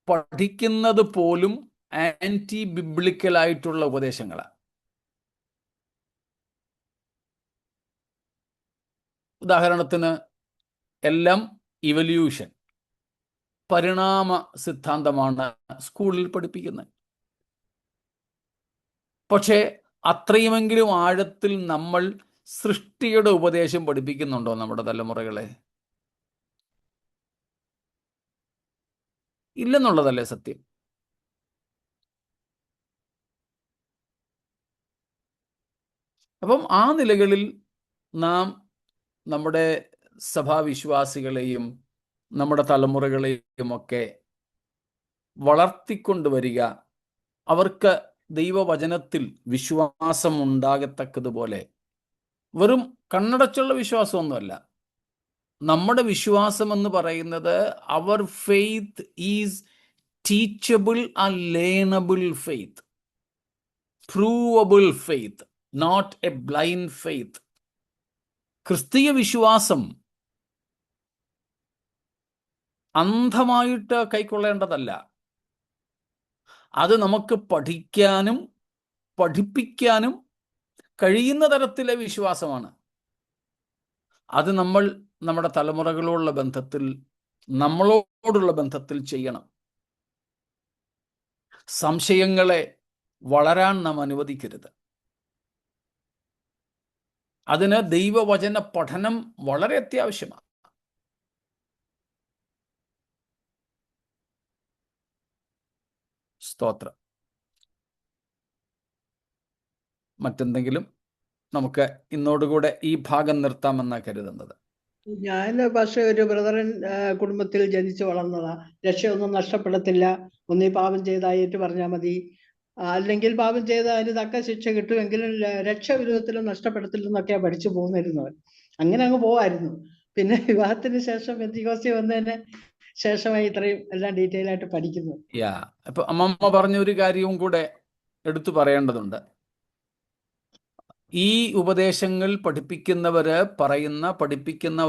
പഠിക്കുന്നത് പോലും ആൻറ്റി ബിബ്ലിക്കലായിട്ടുള്ള ഉപദേശങ്ങളാണ്. ഉദാഹരണത്തിന് എല്ലാം ഇവല്യൂഷൻ, പരിണാമ സിദ്ധാന്തമാണ് സ്കൂളിൽ പഠിപ്പിക്കുന്നത്. പക്ഷേ അത്രയുമെങ്കിലും ആഴത്തിൽ നമ്മൾ സൃഷ്ടിയുടെ ഉപദേശം പഠിപ്പിക്കുന്നുണ്ടോ നമ്മുടെ തലമുറകളെ? ഇല്ലെന്നുള്ളതല്ലേ സത്യം. അപ്പം ആ നിലകളിൽ നാം നമ്മുടെ സഭാവിശ്വാസികളെയും നമ്മുടെ തലമുറകളെയും ഒക്കെ വളർത്തിക്കൊണ്ടുവരിക, അവർക്ക് ദൈവവചനത്തിൽ വിശ്വാസം ഉണ്ടാകത്തക്കതുപോലെ. വെറും കണ്ണടച്ചുള്ള വിശ്വാസമൊന്നുമല്ല. നമ്മുടെ വിശ്വാസം എന്ന് പറയുന്നത് അവർ faith is teachable and learnable faith, provable faith, not a blind faith. ക്രിസ്തീയ വിശ്വാസം അന്ധമായിട്ട് കൈക്കൊള്ളേണ്ടതല്ല. അത് നമുക്ക് പഠിക്കാനും പഠിപ്പിക്കാനും കഴിയുന്ന തരത്തിലെ വിശ്വാസമാണ്. അത് നമ്മൾ നമ്മുടെ തലമുറകളോടുള്ള ബന്ധത്തിൽ, നമ്മളോടുള്ള ബന്ധത്തിൽ ചെയ്യണം. സംശയങ്ങളെ വളരാൻ നാം അനുവദിക്കരുത്. അതിന് ദൈവവചന പഠനം വളരെ അത്യാവശ്യമാണ്. സ്തോത്രം. മറ്റെന്തെങ്കിലും നമുക്ക് ഇന്നോടുകൂടെ ഈ ഭാഗം നിർത്താമെന്നാണ് കരുതുന്നത്. ഞാൻ പക്ഷെ ഒരു ബ്രദറൻ കുടുംബത്തിൽ ജനിച്ചു വളർന്നതാ. രക്ഷയൊന്നും നഷ്ടപ്പെടത്തില്ല, ഒന്നീ പാപം ചെയ്തായിട്ട് പറഞ്ഞാൽ മതി, അല്ലെങ്കിൽ പാപം ചെയ്താൽ അതിന് തക്ക ശിക്ഷ കിട്ടുമെങ്കിലും രക്ഷ വിധത്തിലും നഷ്ടപ്പെടത്തില്ലെന്നൊക്കെയാ പഠിച്ചു പോന്നിരുന്നവൻ. അങ്ങനെ അങ്ങ് പോവായിരുന്നു. പിന്നെ വിവാഹത്തിന് ശേഷം പെന്തിക്കോസ്തി വന്നതിന് ശേഷമായി ഇത്രയും എല്ലാം ഡീറ്റെയിൽ ആയിട്ട് പഠിക്കുന്നു. അപ്പൊ അമ്മമ്മ പറഞ്ഞ ഒരു കാര്യവും കൂടെ എടുത്തു പറയേണ്ടതുണ്ട്. ഈ ഉപദേശങ്ങൾ പഠിപ്പിക്കുന്ന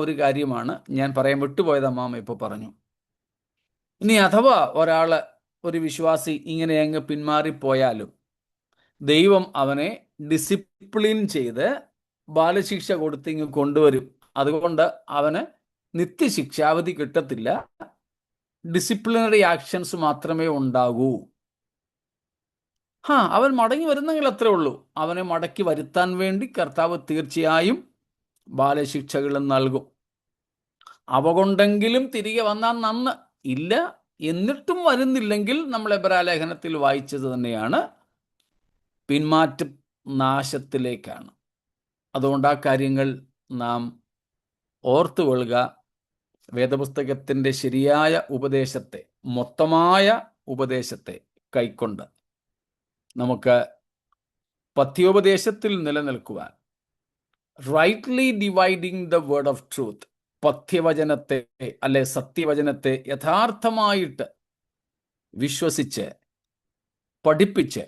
ഒരു കാര്യമാണ് ഞാൻ പറയാൻ വിട്ടുപോയത്. അമ്മാമ ഇപ്പോൾ പറഞ്ഞു. ഇനി അഥവാ ഒരു വിശ്വാസി ഇങ്ങനെ അങ്ങ് പിന്മാറിപ്പോയാലും ദൈവം അവനെ ഡിസിപ്ലിൻ ചെയ്ത് ബാലശിക്ഷ കൊടുത്തിങ്ങ് കൊണ്ടുവരും. അതുകൊണ്ട് അവന് നിത്യശിക്ഷാവധി കിട്ടത്തില്ല, ഡിസിപ്ലിനറി ആക്ഷൻസ് മാത്രമേ ഉണ്ടാകൂ. അവൻ മടങ്ങി വരുന്നെങ്കിൽ അത്രേ ഉള്ളൂ. അവനെ മടക്കി വരുത്താൻ വേണ്ടി കർത്താവ് തീർച്ചയായും ബാലശിക്ഷകളും നൽകും. അവ കൊണ്ടെങ്കിലും തിരികെ വന്നാൽ നന്ന്. ഇല്ല എന്നിട്ടും വരുന്നില്ലെങ്കിൽ നമ്മൾ എബ്രായലേഖനത്തിൽ വായിച്ചത് തന്നെയാണ്, പിന്മാറ്റം നാശത്തിലേക്കാണ്. അതുകൊണ്ട് ആ കാര്യങ്ങൾ നാം ഓർത്തുകൊള്ളുക. വേദപുസ്തകത്തിൻ്റെ ശരിയായ ഉപദേശത്തെ, മൊത്തമായ ഉപദേശത്തെ കൈക്കൊണ്ട് നമുക്ക് പഥ്യോപദേശത്തിൽ നിലനിൽക്കുവാൻ, rightly dividing the word of truth, പഥ്യവചനത്തെ അല്ലെ സത്യവചനത്തെ യഥാർത്ഥമായിട്ട് വിശ്വസിച്ച് പഠിപ്പിച്ച്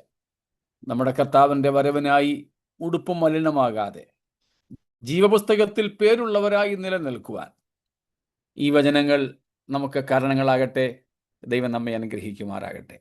നമ്മുടെ കർത്താവിൻ്റെ വരവിനായി ഉടുപ്പ് മലിനമാകാതെ ജീവപുസ്തകത്തിൽ പേരുള്ളവരായി നിലനിൽക്കുവാൻ ഈ വചനങ്ങൾ നമുക്ക് കാരണങ്ങളാകട്ടെ. ദൈവം നമ്മെ അനുഗ്രഹിക്കുമാറാകട്ടെ.